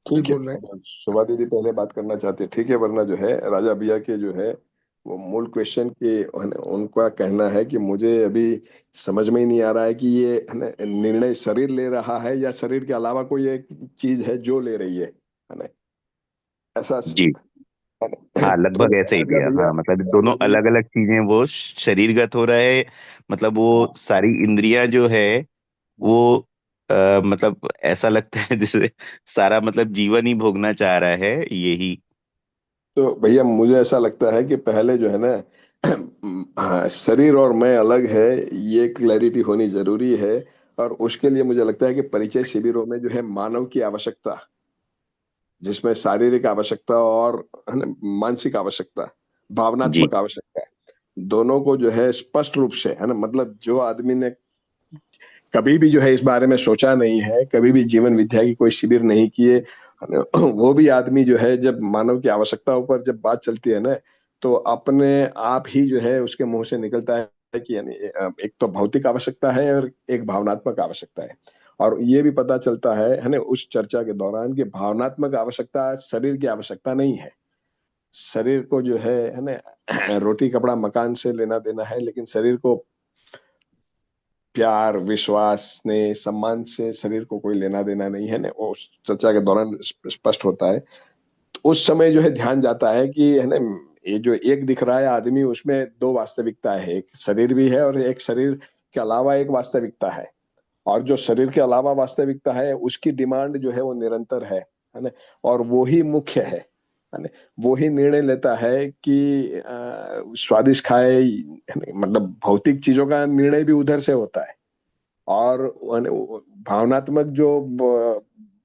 ठीक है। बोल रहे हैं। शोभा दीदी पहले बात करना चाहते हैं, ठीक है, वरना जो है राजा भैया के जो है वो मूल क्वेश्चन के उनका कहना है कि मुझे अभी समझ में ही नहीं आ रहा है कि ये है ना, निर्णय शरीर ले रहा है या शरीर के अलावा कोई एक चीज है जो ले रही है ना। ऐसा जी। हाँ, लगभग तो ऐसे ही राजा भैया। भैया, हाँ, मतलब दोनों राजा अलग भैया, अलग चीजें, वो शरीरगत हो रहा है। मतलब वो सारी इंद्रियां जो है वो मतलब ऐसा लगता है जैसे सारा मतलब जीवन ही भोगना चाह रहा है यही। तो भैया मुझे ऐसा लगता है कि पहले जो है ना हाँ, शरीर और मैं अलग है, ये क्लैरिटी होनी जरूरी है। और उसके लिए मुझे लगता है कि परिचय शिविरों में जो है मानव की आवश्यकता, जिसमें शारीरिक आवश्यकता और है ना, मानसिक आवश्यकता, जी। भावनात्मक आवश्यकता, दोनों को जो है स्पष्ट रूप से, है ना, मतलब जो आदमी ने कभी भी जो है इस बारे में सोचा नहीं है, कभी भी जीवन विद्या की कोई शिविर नहीं किए, है ना, वो भी आदमी जो है जब मानव की आवश्यकताओं पर जब बात चलती है ना, तो अपने आप ही जो है उसके मुंह से निकलता है कि यानी एक तो भौतिक आवश्यकता है और एक भावनात्मक आवश्यकता है। और ये भी पता चलता है ना, उस चर्चा के दौरान कि भावनात्मक आवश्यकता शरीर की आवश्यकता नहीं है। शरीर को जो है ना, रोटी कपड़ा मकान से लेना देना है, लेकिन शरीर को प्यार, विश्वास, स्नेह, सम्मान से शरीर को कोई लेना देना नहीं है ना, वो उस चर्चा के दौरान स्पष्ट होता है। तो उस समय जो है ध्यान जाता है कि है ना, ये जो एक दिख रहा है आदमी, उसमें दो वास्तविकता है, एक शरीर भी है और एक शरीर के अलावा एक वास्तविकता है। और जो शरीर के अलावा वास्तविकता है उसकी डिमांड जो है वो निरंतर है ना, और वो ही मुख्य है ना। वो ही निर्णय लेता है कि स्वादिष्ट खाए, है ना, मतलब भौतिक चीजों का निर्णय भी उधर से होता है। और भावनात्मक जो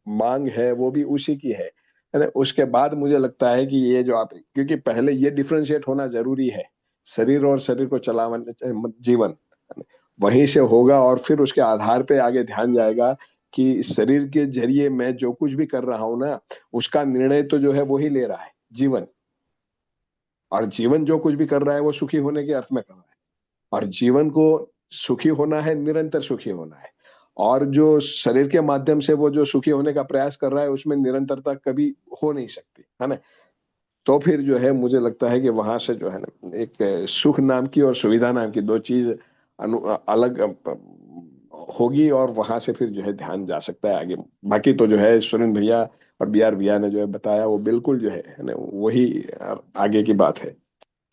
मांग है वो भी उसी की है ना। उसके बाद मुझे लगता है कि ये जो आप, क्योंकि पहले ये डिफरेंशिएट होना जरूरी है, शरीर और शरीर को चलावन जीवन, है ना, वहीं से होगा और फिर उसके आधार पे आगे ध्यान जाएगा कि शरीर के जरिए मैं जो कुछ भी कर रहा हूं ना, उसका निर्णय तो जो है वो ही ले रहा है जीवन। और जीवन जो कुछ भी कर रहा है वो सुखी होने के अर्थ में कर रहा है। और जीवन को सुखी होना है, निरंतर सुखी होना है। और जो शरीर के माध्यम से वो जो सुखी होने का प्रयास कर रहा है, उसमें निरंतरता कभी हो नहीं सकती, है ना। तो फिर जो है मुझे लगता है कि वहां से जो है ना, एक सुख नाम की और सुविधा नाम की दो चीज अलग होगी, और वहां से फिर जो है ध्यान जा सकता है आगे। बाकी तो जो है सुरेंद्र भैया और बी आर भैया ने जो है बताया, वो बिल्कुल जो है ना, वही आगे की बात है।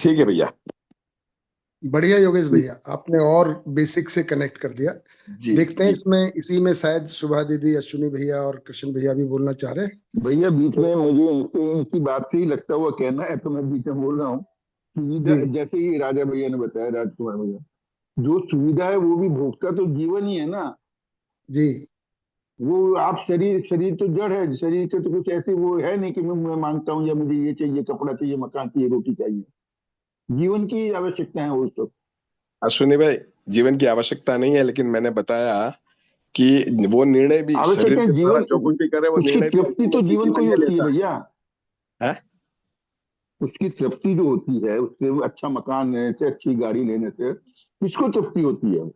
ठीक है भैया। बढ़िया योगेश भैया, आपने और बेसिक से कनेक्ट कर दिया। जी देखते हैं जी इसमें, इसी में शायद सुभा दीदी, अश्विनी भैया और कृष्ण भैया भी बोलना चाह रहे हैं। भैया बीच में मुझे इनकी बात से ही लगता हुआ कहना है, तो मैं बीच में बोल रहा हूँ। सुविधा, जी जैसे ही राजा भैया ने बताया, राजकुमार भैया, जो सुविधा है वो भी भोगता तो जीवन ही है ना। जी वो आप शरीर, शरीर तो जड़ है, शरीर के तो कुछ ऐसे वो है नहीं कि मैं मांगता हूँ या मुझे ये चाहिए, कपड़ा चाहिए, मकान चाहिए, रोटी चाहिए। जीवन की आवश्यकता है वो सब। अश्विनी भाई, जीवन की आवश्यकता नहीं है, लेकिन मैंने बताया कि वो निर्णय भी शरीर आवश्यकता है के द्वारा जीवन, जो कुछ भी करे, वो उसकी निर्णय भी तृप्ति तो अल्टीमेटली जीवन को ही जीवन ये होती है लेता भैया। है। उसकी तृप्ति जो होती है, उससे अच्छा मकान लेने से, अच्छी गाड़ी लेने से किसको तृप्ति होती है?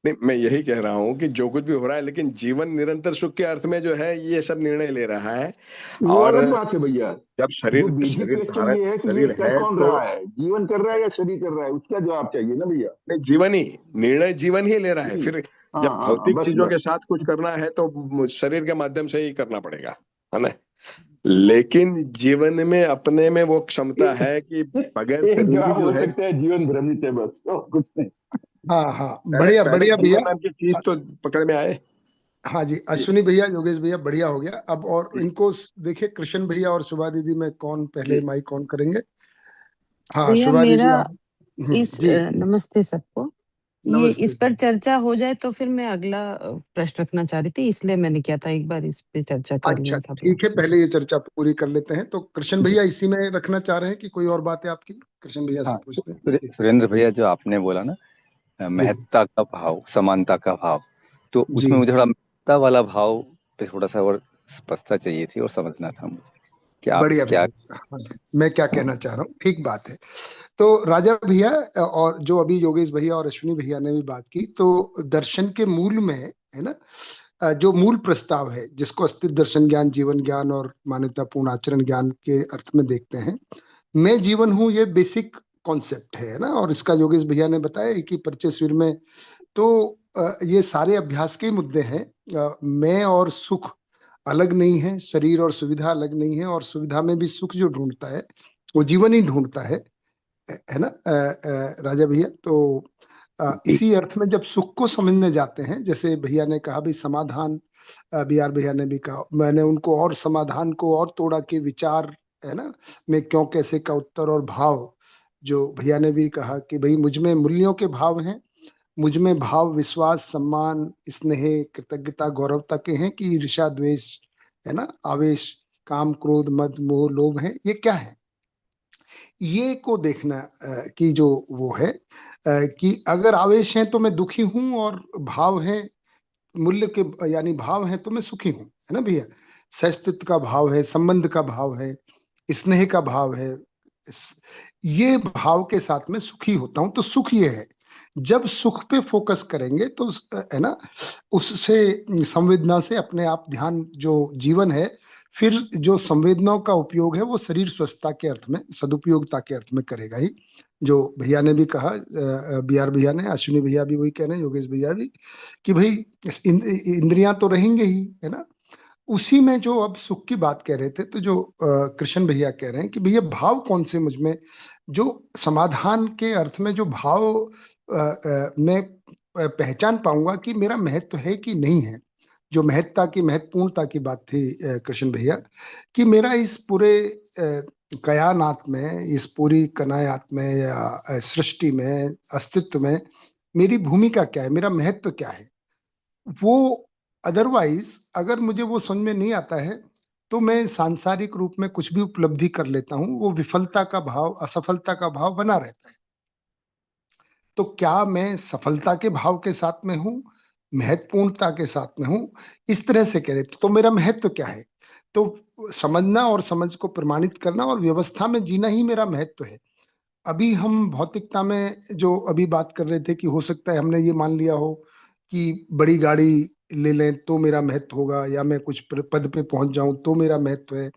नहीं, मैं यही कह रहा हूँ कि जो कुछ भी हो रहा है, लेकिन जीवन निरंतर सुख के अर्थ में जो है ये सब निर्णय ले रहा है। वो और अलग बात है भैया। जब जो शरीर बेसिक शरीर क्वेश्चन धारक ये है कि ये शरीर कर है कौन तो रहा है, जीवन कर रहा है या शरीर कर रहा है, उसका जवाब चाहिए ना भैया। नहीं, जीवन ही निर्णय जीवन ही ले रहा है। फिर हाँ जब हाँ, भौतिक बस चीजों के बस। साथ कुछ करना है तो शरीर के माध्यम से ही करना पड़ेगा, है ना। लेकिन जीवन में अपने में वो क्षमता है कि बगैर एक शरीर भी जवाब जो हो है, सकता है, जीवन भ्रमित है, बस और कुछ नहीं। हाँ हाँ, पहले बढ़िया पहले बढ़िया जीवन भैया। नाम की चीज तो पकड़ में आए। हाँ जी, जी अश्विनी भैया, योगेश भैया, बढ़िया हो गया। अब और जी इनको देखिए, कृष्ण भैया और सुभा दीदी में कौन पहले जी माइक ऑन करेंगे? हाँ, भैया सुभा दीदी मेरा आप। जी, नमस्ते सबको। ये नमस्ते। इस पर चर्चा हो जाए तो फिर मैं अगला प्रश्न रखना चाह रही थी, इसलिए मैंने किया था एक बार इस पे चर्चा कर अच्छा लें सब लोग। ठीक है, पहले ये चर्चा पूरी कर लेते हैं। तो कृष्ण भैया इसी में रखना चाह रहे हैं कि कोई और बात है आपकी? कृष्ण भैया से हाँ, पूछते हैं जी। सुरेंद्र भैया, जो आपने बोला ना, जी महत्ता का भाव, समानता का भाव, तो जी उसमें मुझे थोड़ा महत्ता वाला भाव पे थोड़ा सा और स्पष्टता चाहिए थी और समझना था मुझे कि आप बढ़िया क्या। भैया। हाँ, मैं क्या कहना चाह रहा हूँ, ठीक बात है। तो राजा भैया, और जो अभी योगेश भैया और अश्विनी भैया ने भी बात की, तो दर्शन के मूल में है ना, जो मूल प्रस्ताव है जिसको अस्तित्व दर्शन ज्ञान, जीवन ज्ञान और मानवतापूर्ण आचरण ज्ञान के अर्थ में देखते हैं, मैं जीवन हूं, ये बेसिक कॉन्सेप्ट है ना। और इसका योगेश भैया ने बताया कि परिचय शिविर में तो ये सारे अभ्यास के ही मुद्दे हैं। मैं और सुख अलग नहीं है, शरीर और सुविधा अलग नहीं है, और सुविधा में भी सुख जो ढूंढता है वो जीवन ही ढूंढता है ना राजा भैया। तो जी इसी अर्थ में जब सुख को समझने जाते हैं, जैसे भैया ने कहा भाई समाधान, बी आर भैया ने भी कहा, मैंने उनको और समाधान को और तोड़ा कि विचार है ना में क्यों कैसे का उत्तर और भाव, जो भैया ने भी कहा कि भाई मुझ में मूल्यों के भाव हैं, मुझ में भाव विश्वास सम्मान स्नेह कृतज्ञता गौरवता के हैं कि ईर्ष्या द्वेष है ना आवेश काम क्रोध मद मोह लोभ है, ये क्या है? ये को देखना कि जो वो है कि अगर आवेश है तो मैं दुखी हूं, और भाव है मूल्य के यानी भाव है तो मैं सुखी हूं, है ना भैया? सहस्तित्व का भाव है, संबंध का भाव है, स्नेह का भाव है, ये भाव के साथ में सुखी होता हूं। तो सुख ये है, जब सुख पे फोकस करेंगे तो है ना, उससे संवेदना से अपने आप ध्यान जो जीवन है, फिर जो संवेदनाओं का उपयोग है वो शरीर स्वस्थता के अर्थ में सदुपयोगता के अर्थ में करेगा ही। जो भैया ने भी कहा, बी आर भैया ने, अश्विनी भैया भी वही कह रहे हैं, योगेश भैया भी, कि भाई इंद्रियां तो रहेंगे ही, है ना। उसी में जो अब सुख की बात कह रहे थे, तो जो कृष्ण भैया कह रहे हैं कि भैया भाव कौन से मुझ में, जो समाधान के अर्थ में जो भाव मैं पहचान पाऊंगा कि मेरा महत्व है कि नहीं है। जो महत्ता की महत्वपूर्णता की बात थी कृष्ण भैया, कि मेरा इस पूरे कयानात में, इस पूरी कनायात में या सृष्टि में, अस्तित्व में मेरी भूमिका क्या है, मेरा महत्व क्या है। वो अदरवाइज अगर मुझे वो समझ में नहीं आता है तो मैं सांसारिक रूप में कुछ भी उपलब्धि कर लेता हूँ, वो विफलता का भाव, असफलता का भाव बना रहता है। तो क्या मैं सफलता के भाव के साथ में हूँ, महत्वपूर्णता के साथ में हूँ, इस तरह से कह रहे तो मेरा महत्व क्या है। तो समझना और समझ को प्रमाणित करना और व्यवस्था में जीना ही मेरा महत्व है। अभी हम भौतिकता में जो अभी बात कर रहे थे कि हो सकता है हमने ये मान लिया हो कि बड़ी गाड़ी ले लें तो मेरा महत्व होगा, या मैं कुछ पद पे पहुंच जाऊं तो मेरा महत्व है।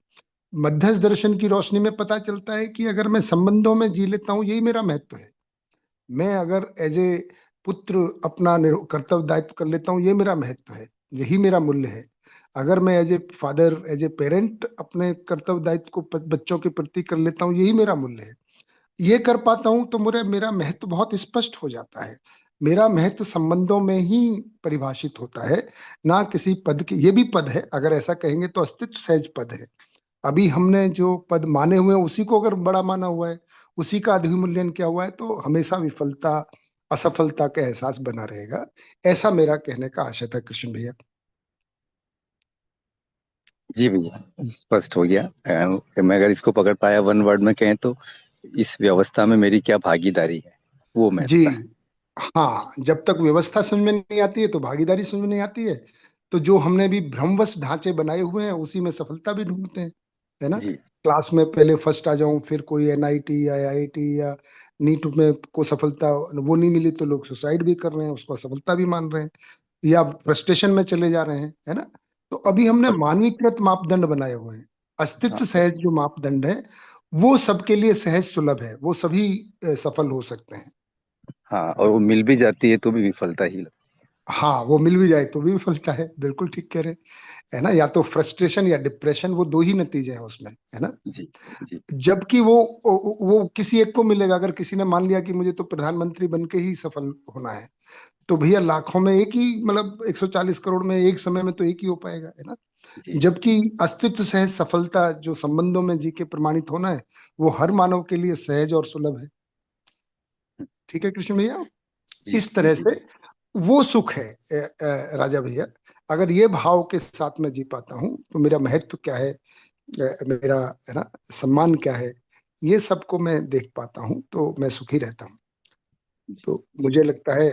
मध्यस्थ दर्शन की रोशनी में पता चलता है कि अगर मैं संबंधों में जी लेता हूं, यही मेरा महत्व है। मैं अगर एज ए पुत्र अपना कर्तव्य दायित्व कर लेता हूँ, ये मेरा महत्व है, यही मेरा मूल्य है। अगर मैं as a father, as a parent अपने कर्तव्य दायित्व को बच्चों के प्रति कर लेता हूँ, यही मेरा मूल्य है। ये कर पाता हूं तो मेरा महत्व बहुत स्पष्ट हो जाता है। मेरा महत्व संबंधों में ही परिभाषित होता है, ना किसी पद के। ये भी पद है, अगर ऐसा कहेंगे तो अस्तित्व सहज पद है। अभी हमने जो पद माने हुए हैं उसी को अगर बड़ा माना हुआ है, उसी का अधिमूल्यन किया हुआ है, तो हमेशा विफलता असफलता का एहसास बना रहेगा। ऐसा मेरा कहने का आशय था कृष्ण भैया। जी भैया, स्पष्ट हो गया। मैं अगर इसको पकड़ पाया वन वर्ड में कहें तो इस व्यवस्था में मेरी क्या भागीदारी है, वो जी महत्व है। हाँ, जब तक व्यवस्था समझ में नहीं आती है तो भागीदारी समझ में नहीं आती है। तो जो हमने भी भ्रमवश ढांचे बनाए हुए हैं उसी में सफलता भी ढूंढते हैं, है ना। जी क्लास में पहले फर्स्ट आ जाऊं, फिर कोई एनआईटी या आईआईटी या नीट में को सफलता वो नहीं मिली तो लोग सुसाइड भी कर रहे हैं, उसको सफलता भी मान रहे हैं, या फ्रस्ट्रेशन में चले जा रहे हैं, है ना। तो अभी हमने और मानवीकृत मापदंड बनाए हुए हैं। हाँ अस्तित्व सहज जो मापदंड है वो सबके लिए सहज सुलभ है, वो सभी सफल हो सकते हैं। हाँ, और वो मिल भी जाती है तो भी विफलता ही लगती हाँ, वो मिल भी जाए तो भी विफलता है, बिल्कुल ठीक कह रहे हैं, है ना। या तो फ्रस्ट्रेशन या डिप्रेशन, वो दो ही नतीजे हैं उसमें, है ना। है। जी जी जबकि वो किसी एक को मिलेगा। अगर किसी ने मान लिया कि मुझे तो प्रधानमंत्री बन के ही सफल होना है, तो भैया लाखों में एक ही, मतलब 140 करोड़ में एक समय में तो एक ही हो पाएगा, है ना। जी जबकि अस्तित्व सहज सफलता जो संबंधों में जी के प्रमाणित होना है, वो हर मानव के लिए सहज और सुलभ है। ठीक है कृष्ण भैया, जी इस तरह जी से वो सुख है राजा भैया। अगर ये भाव के साथ में जी पाता हूँ तो मेरा महत्व क्या है, मेरा है ना सम्मान क्या है, ये सबको मैं देख पाता हूँ तो मैं सुखी रहता हूँ। तो मुझे लगता है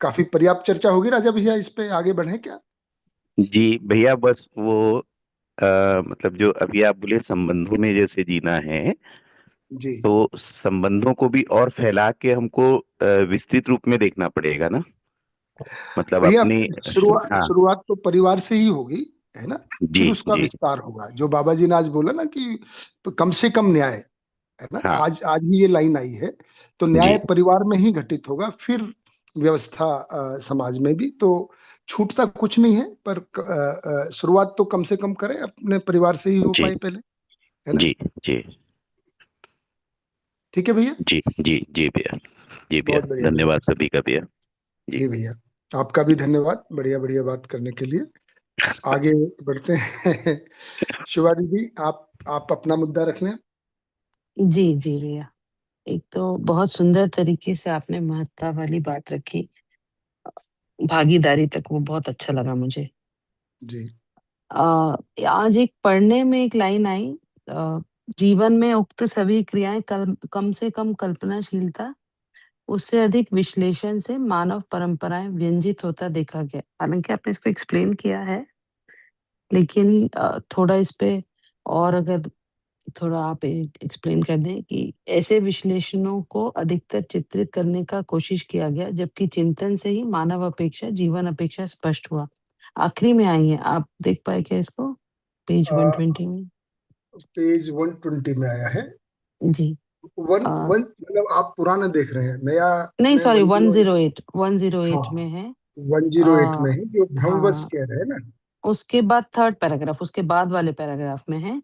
काफी पर्याप्त चर्चा होगी राजा भैया, इस पे आगे बढ़े क्या? जी भैया, बस वो मतलब जो अभी आप बोले संबंधों में जैसे जीना है, जी तो संबंधों को भी और फैला के हमको विस्तृत रूप में देखना पड़ेगा ना। मतलब भैया, अपनी हाँ। शुरुआत तो परिवार से ही होगी, है ना। जी फिर उसका जी विस्तार होगा, जो बाबा जी ने आज बोला ना कि तो कम से कम न्याय, है ना। हाँ आज आज ही ये लाइन आई है, तो न्याय जी परिवार में ही घटित होगा, फिर व्यवस्था समाज में भी। तो छूटता कुछ नहीं है, पर शुरुआत तो कम से कम करें, अपने परिवार से ही हो जी पाए पहले, है ना? जी जी ठीक है भैया, जी जी जी भैया, जी भैया, बहुत बढ़िया भैया। धन्यवाद सभी का भैया। जी जी भैया, आपका भी धन्यवाद, बढ़िया बढ़िया बात करने के लिए। आगे बढ़ते हैं। शिवा दीदी, आप अपना मुद्दा रख लें। जी, जी भैया। एक तो बहुत सुंदर तरीके से आपने महत्ता वाली बात रखी, भागीदारी तक, वो बहुत अच्छा लगा मुझे। जी आज एक पढ़ने में एक लाइन आई, अ, जीवन में उक्त सभी क्रियाएँ कम से कम कल्पनाशीलता, उससे अधिक विश्लेषण से मानव परंपराएँ व्यंजित होता देखा गया। हालाँकि आपने इसको एक्सप्लेन किया है, लेकिन थोड़ा इस पे और अगर थोड़ा आप एक्सप्लेन कर दें कि ऐसे विश्लेषणों को अधिकतर चित्रित करने का कोशिश किया गया, जबकि चिंतन से ही मानव अपेक्षा, जीवन अपेक्षा स्पष्ट हुआ। आखिरी में आई है, आप देख पाए क्या इसको? पेज 120 में? पेज 120 में आया है। जी। वन अ, वन मतलब आप पुराना देख रहे हैं, नया नहीं में सॉरी 108। 108 हाँ, में है। 108 में अ, है, जो भ्रमवश हाँ, कह रहे हैं ना। उसके बाद 3rd पैराग्राफ, उसके बाद वाले पैराग्राफ में है,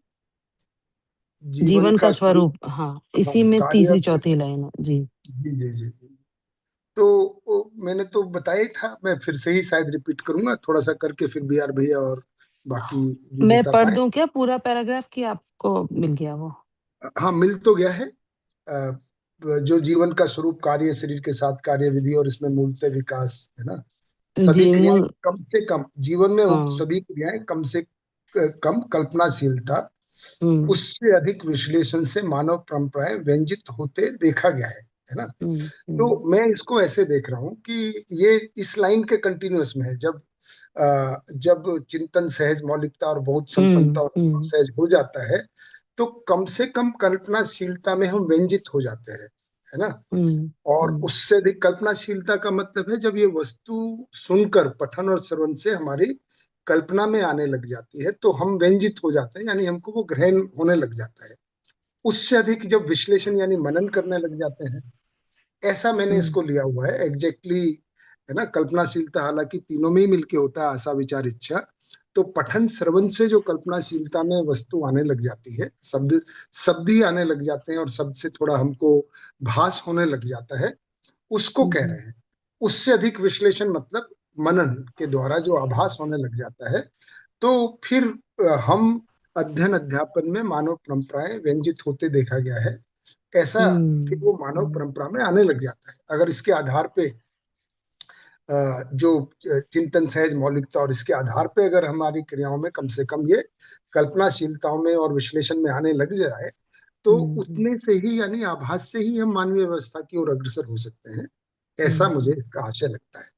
जीवन जीवन का का स्वरूप। स्वरूप, हाँ, हाँ, इसी में कार्य। तीसरी चौथी लाइन है। जी। जी जी जी जी। तो मैंने तो बताया ही था, मैं फिर से ही शायद रिपीट करूंगा थोड़ा सा करके, फिर बी आर भैया और बाकी भी मैं बता पढ़ पाए। दूं क्या पूरा पैराग्राफ, कि आपको मिल गया वो? हाँ, मिल तो गया है। जो जीवन का स्वरूप, कार्य, शरीर के साथ कार्य विधि और इसमें मूलतः विकास, है ना? सभी जी, क्रियाएं कम से कम, जीवन में उक्त हाँ, सभी क्रियाएं कम से कम कल्पनाशीलता, हुँ, उससे अधिक विश्लेषण से मानव परंपराएं व्यंजित होते देखा गया है ना? हुँ, तो हुँ, मैं इसको ऐसे देख रहा हूँ कि ये इस लाइन के कंटिन्यूअस में है। जब चिंतन सहज, मौलिकता और बहुत संपन्नता हुँ, और हुँ, सहज हो जाता है, तो कम से कम कल्पनाशीलता में हम व्यंजित हो जाते हैं, है ना? हुँ, और हुँ, उससे अधिक कल्पनाशीलता का मतलब है जब ये वस्तु सुनकर, पठन और श्रवण से हमारी कल्पना में आने लग जाती है, तो हम व्यंजित हो जाते हैं, यानी हमको वो ग्रहण होने लग जाता है। उससे अधिक जब विश्लेषण यानी मनन करने लग जाते हैं, ऐसा मैंने हुँ, इसको लिया हुआ है एग्जैक्टली, है ना? कल्पनाशीलता हालांकि तीनों में ही मिलके होता है, आशा विचार इच्छा। तो पठन श्रवण से जो कल्पनाशीलता में वस्तु आने लग जाती है, शब्द शब्द ही आने लग जाते हैं और शब्द से थोड़ा हमको भास होने लग जाता है, उसको कह हुँ, रहे हैं। उससे अधिक विश्लेषण मतलब मनन के द्वारा जो आभास होने लग जाता है, तो फिर हम अध्ययन अध्यापन में मानव परंपराएं व्यंजित होते देखा गया है, ऐसा फिर हुँ, वो मानव परंपरा में आने लग जाता है। अगर इसके आधार पे जो चिंतन सहज, मौलिकता और इसके आधार पे अगर हमारी क्रियाओं में कम से कम ये कल्पनाशीलताओं में और विश्लेषण में आने लग जाए, तो हुँ, हुँ, उतने से ही यानी आभास से ही हम मानवीय व्यवस्था की ओर अग्रसर हो सकते हैं, ऐसा मुझे हुँ। इसका आशय लगता है।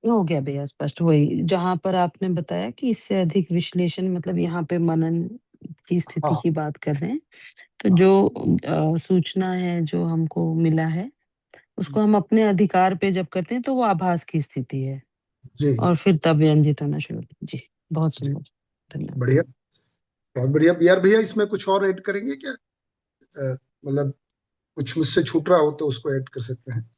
हो गया भैया स्पष्ट, वही जहाँ पर आपने बताया कि इससे अधिक विश्लेषण, मतलब यहाँ पे मनन की स्थिति हाँ की बात कर रहे हैं। तो हाँ। जो सूचना है जो हमको मिला है, उसको हम अपने अधिकार पे जब करते हैं तो वो आभास की स्थिति है, जी और फिर तब व्यंजित होना शुरू होता है। जी, बहुत जी, सुंदर, धन्यवाद। बढ़िया, बहुत बढ़िया। बी आर भैया, इसमें कुछ और ऐड करेंगे क्या? मतलब कुछ मुझसे छूट रहा हो तो उसको ऐड कर सकते हैं।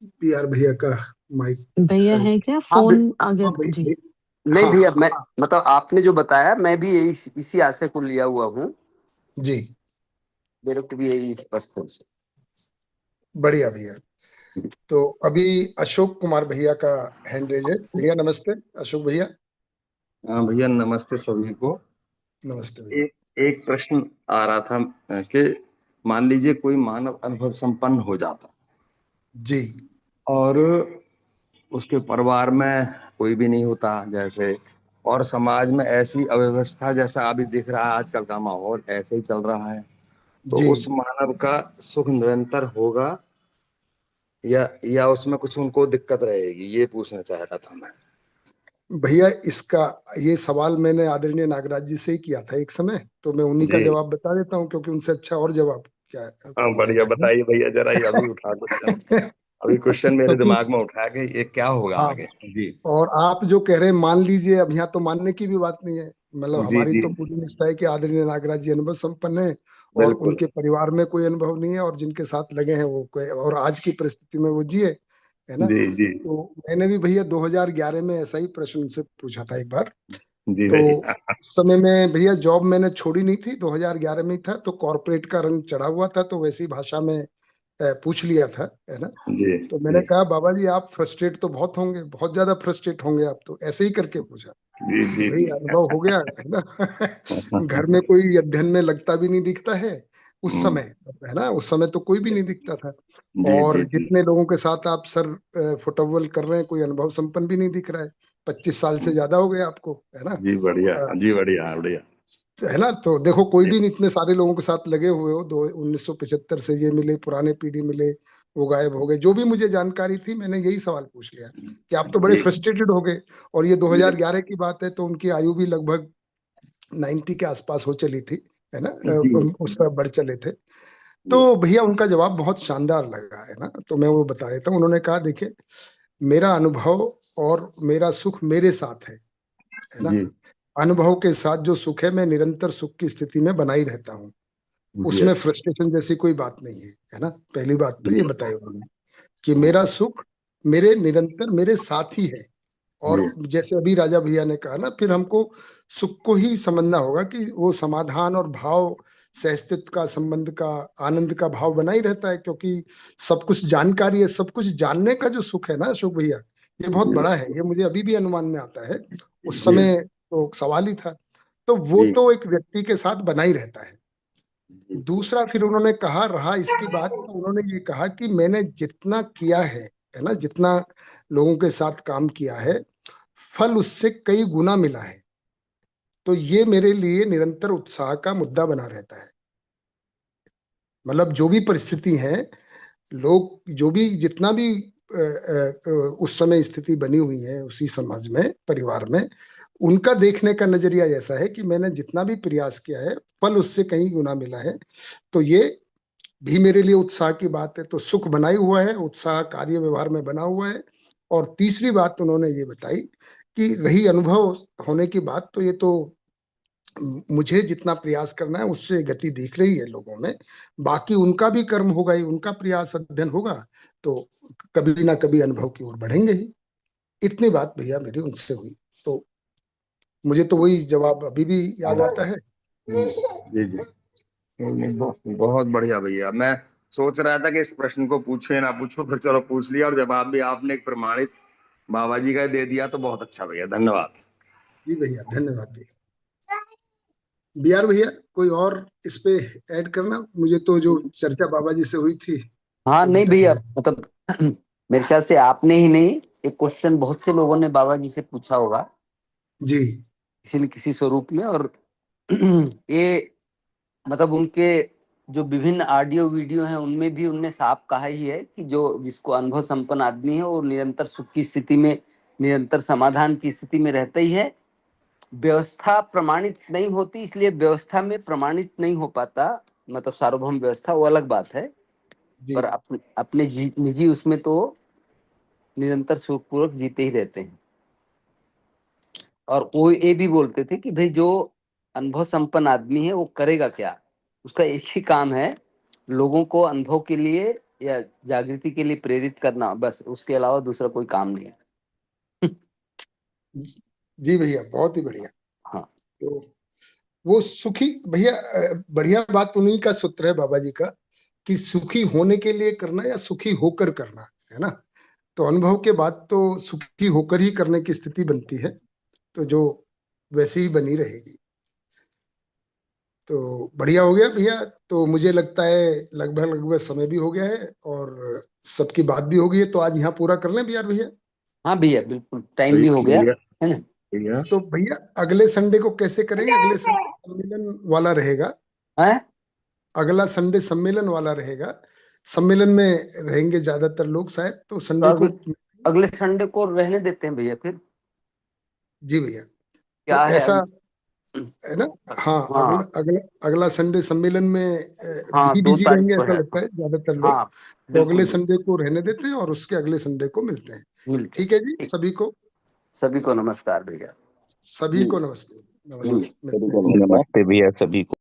बी आर भैया का माइक भैया शायद। है क्या? हाँ फ़ोन आ गया? हाँ जी। नहीं हाँ भैया, हाँ मैं मतलब आपने जो बताया, मैं भी यही इसी आशय को लिया हुआ हूँ। जी, मेरे को भी यही स्पष्ट है। बढ़िया भैया। तो अभी अशोक कुमार भैया का हैंड रेज है। भैया नमस्ते, अशोक भैया। हाँ भैया, नमस्ते सभी को। नमस्ते भैया। एक एक प्रश्न आ रहा था कि मान लीजिए कोई मानव अनुभव संपन्न हो जाता जी और उसके परिवार में कोई भी नहीं होता जैसे, और समाज में ऐसी अव्यवस्था जैसा अभी दिख रहा है, आजकल का माहौल ऐसे ही चल रहा है, तो जी। उस मानव का सुख निरंतर होगा या उसमें कुछ उनको दिक्कत रहेगी, ये पूछना चाह रहा था मैं। भैया, इसका ये सवाल मैंने आदरणीय नागराज जी से ही किया था एक समय, तो मैं उन्हीं का जी जवाब बता देता हूँ, क्योंकि उनसे अच्छा और जवाब क्या हाँ, कोई बढ़िया, देगा, है बताइए भैया जरा, ये अभी उठा क्वेश्चन, ना? अभी क्वेश्चन मेरे क्योंकि दिमाग में उठा के ये क्या होगा हाँ, आगे। जी और आप जो कह रहे हैं मान लीजिए, अब यहाँ तो मानने की भी बात नहीं है, मतलब जी हमारी जी तो पूरी निष्ठा है कि आदरणीय नागराज जी अनुभव संपन्न है, और बिल्कुल। उनके परिवार में कोई अनुभव नहीं है, और जिनके साथ लगे हैं वो और आज की परिस्थिति में वो जिए, है ना। जी जी तो मैंने भी भैया 2011 में ऐसा ही प्रश्न उनसे पूछा था एक बार। जी तो भैया। उस समय में भैया जॉब मैंने छोड़ी नहीं थी, 2011 में ही था, तो कॉर्पोरेट का रंग चढ़ा हुआ था, तो वैसी भाषा में पूछ लिया था, है ना। जी तो मैंने जी कहा बाबा जी आप फ्रस्ट्रेट तो बहुत होंगे, बहुत ज्यादा फ्रस्ट्रेट होंगे आप तो, ऐसे ही करके पूछा जी कि जी भाई जी। अनुभव हो गया, है ना। घर में कोई अध्ययन में लगता भी नहीं दिखता है उस हम्म, समय, है ना, उस समय तो कोई भी नहीं दिखता था। जी और जी जी जितने लोगों के साथ आप सर फुटबॉल कर रहे हैं, कोई अनुभव संपन्न भी नहीं दिख रहा है, 25 साल से ज्यादा हो गए आपको, है ना। जी बढ़िया अ, जी बढ़िया बढ़िया। है ना। तो देखो कोई भी नहीं, इतने सारे लोगों के साथ लगे हुए हो, 1975 से ये मिले, पुराने पीढ़ी मिले, वो गायब हो गए, जो भी मुझे जानकारी थी मैंने यही सवाल पूछ लिया कि आप तो बड़े जी फ्रस्ट्रेटेड हो गए। और ये जी 2011 की बात है, तो उनकी आयु भी लगभग 90 के आसपास हो चली थी, है ना। जी उस पर बढ़ चले थे। तो भैया उनका जवाब बहुत शानदार लगा, है ना, तो मैं वो बता देता हूँ। उन्होंने कहा देखिए, मेरा अनुभव और मेरा सुख मेरे साथ है ना। जी अनुभव के साथ जो सुख है, मैं निरंतर सुख की स्थिति में बना ही रहता हूँ, जी उसमें अच्छा फ्रस्ट्रेशन जैसी कोई बात नहीं है ना। पहली बात तो जी ये बताई उन्होंने कि मेरा सुख मेरे निरंतर मेरे साथ ही है। और जी जैसे अभी राजा भैया ने कहा ना, फिर हमको सुख को ही समझना होगा कि वो समाधान और भाव, सहस्तित्व का, संबंध का, आनंद का भाव बना ही रहता है, क्योंकि सब कुछ जानकारी है, सब कुछ जानने का जो सुख है ना अशोक भैया, ये बहुत जी बड़ा है, ये मुझे अभी भी अनुमान में आता है। उस जी समय तो सवाल ही था। तो वो जी तो एक व्यक्ति के साथ बना ही रहता है। जी दूसरा फिर उन्होंने कहा, रहा इसकी बात, तो उन्होंने ये कहा कि मैंने जितना किया है ना, जितना लोगों के साथ काम किया है, फल उससे कई गुना मिला है। तो ये मेरे लिए निरंतर उत्साह का मुद्दा बना रहता है। मतलब जो भी परिस्थिति है, लोग जो भी जितना भी उस समय स्थिति बनी हुई है उसी समाज में, परिवार में, उनका देखने का नजरिया ऐसा है कि मैंने जितना भी प्रयास किया है, फल उससे कहीं गुना मिला है। तो ये भी मेरे लिए उत्साह की बात है। तो सुख बना ही हुआ है, उत्साह कार्य व्यवहार में बना हुआ है। और तीसरी बात उन्होंने ये बताई कि रही अनुभव होने की बात, तो ये तो मुझे जितना प्रयास करना है उससे गति दिख रही है लोगों में। बाकी उनका भी कर्म होगा ही, उनका प्रयास अध्ययन होगा, तो कभी ना कभी अनुभव की ओर बढ़ेंगे ही। इतनी बात भैया मेरी उनसे हुई। तो मुझे तो वही जवाब अभी भी याद आता है। जी जी। बहुत बढ़िया भैया। मैं सोच रहा था कि इस प्रश्न को पूछो या ना पूछो, फिर चलो पूछ लिया, और जवाब भी आपने एक प्रमाणित बाबा जी का दे दिया, तो बहुत अच्छा भैया, धन्यवाद। जी भैया, धन्यवाद भैया। बिहार भैया, कोई और इस पे ऐड करना, मुझे तो जो चर्चा बाबा जी से हुई थी हाँ वो नहीं बता भैया, दिया। मतलब मेरे ख्याल से आपने ही नहीं, एक क्वेश्चन बहुत से लोगों ने बाबा जी से पूछा होगा जी किसी न किसी स्वरूप में। और ये मतलब उनके जो विभिन्न ऑडियो वीडियो हैं उनमें भी उनने साफ कहा ही है कि जो जिसको अनुभव संपन्न आदमी है वो निरंतर सुख की स्थिति में, निरंतर समाधान की स्थिति में रहता ही है। व्यवस्था प्रमाणित नहीं होती, इसलिए व्यवस्था में प्रमाणित नहीं हो पाता, मतलब सार्वभौम व्यवस्था, वो अलग बात है। जी पर अपने निजी उसमें तो निरंतर सुखपूर्वक जीते ही रहते हैं। और वो ये भी बोलते थे कि भाई जो अनुभव संपन्न आदमी है वो करेगा क्या, उसका एक ही काम है, लोगों को अनुभव के लिए या जागृति के लिए प्रेरित करना, बस, उसके अलावा दूसरा कोई काम नहीं है। जी भैया, बहुत ही बढ़िया। हाँ तो वो सुखी भैया, बढ़िया बात उन्हीं का सूत्र है बाबा जी का, कि सुखी होने के लिए करना या सुखी होकर करना, है ना। तो अनुभव के बाद तो सुखी होकर ही करने की स्थिति बनती है, तो जो वैसे ही बनी रहेगी। तो बढ़िया हो गया भैया। तो मुझे लगता है लगभग लगभग समय भी हो गया है, और सबकी बात भी हो गई है, तो आज यहाँ पूरा कर लें बिहार भैया। हाँ भैया, बिल्कुल टाइम भी हो गया भैया है ना। भैया तो भैया अगले संडे को कैसे करेंगे? अगले संडे सम्मेलन वाला रहेगा, हैं? अगला संडे सम्मेलन वाला रहेगा, सम्मेलन में रहेंगे ज्यादातर लोग शायद, तो तो संडे को। अगले संडे को रहने देते हैं भैया फिर। जी भैया। तो क्या है ऐसा है ना। हाँ, अगला हाँ अगला अगला संडे सम्मेलन में हाँ, भी 2 बिजी तारीख रहेंगे को ऐसा है। लगता है ज्यादातर लोग। हाँ तो अगले बिल्कुल, संडे को रहने देते हैं और उसके अगले संडे को मिलते हैं। मिलते हैं। ठीक है जी, ठीक, सभी को, सभी को नमस्कार भैया। सभी को नमस्ते। हम्म। नमस्ते, मिलते हैं। नमस्ते भैया सभी को।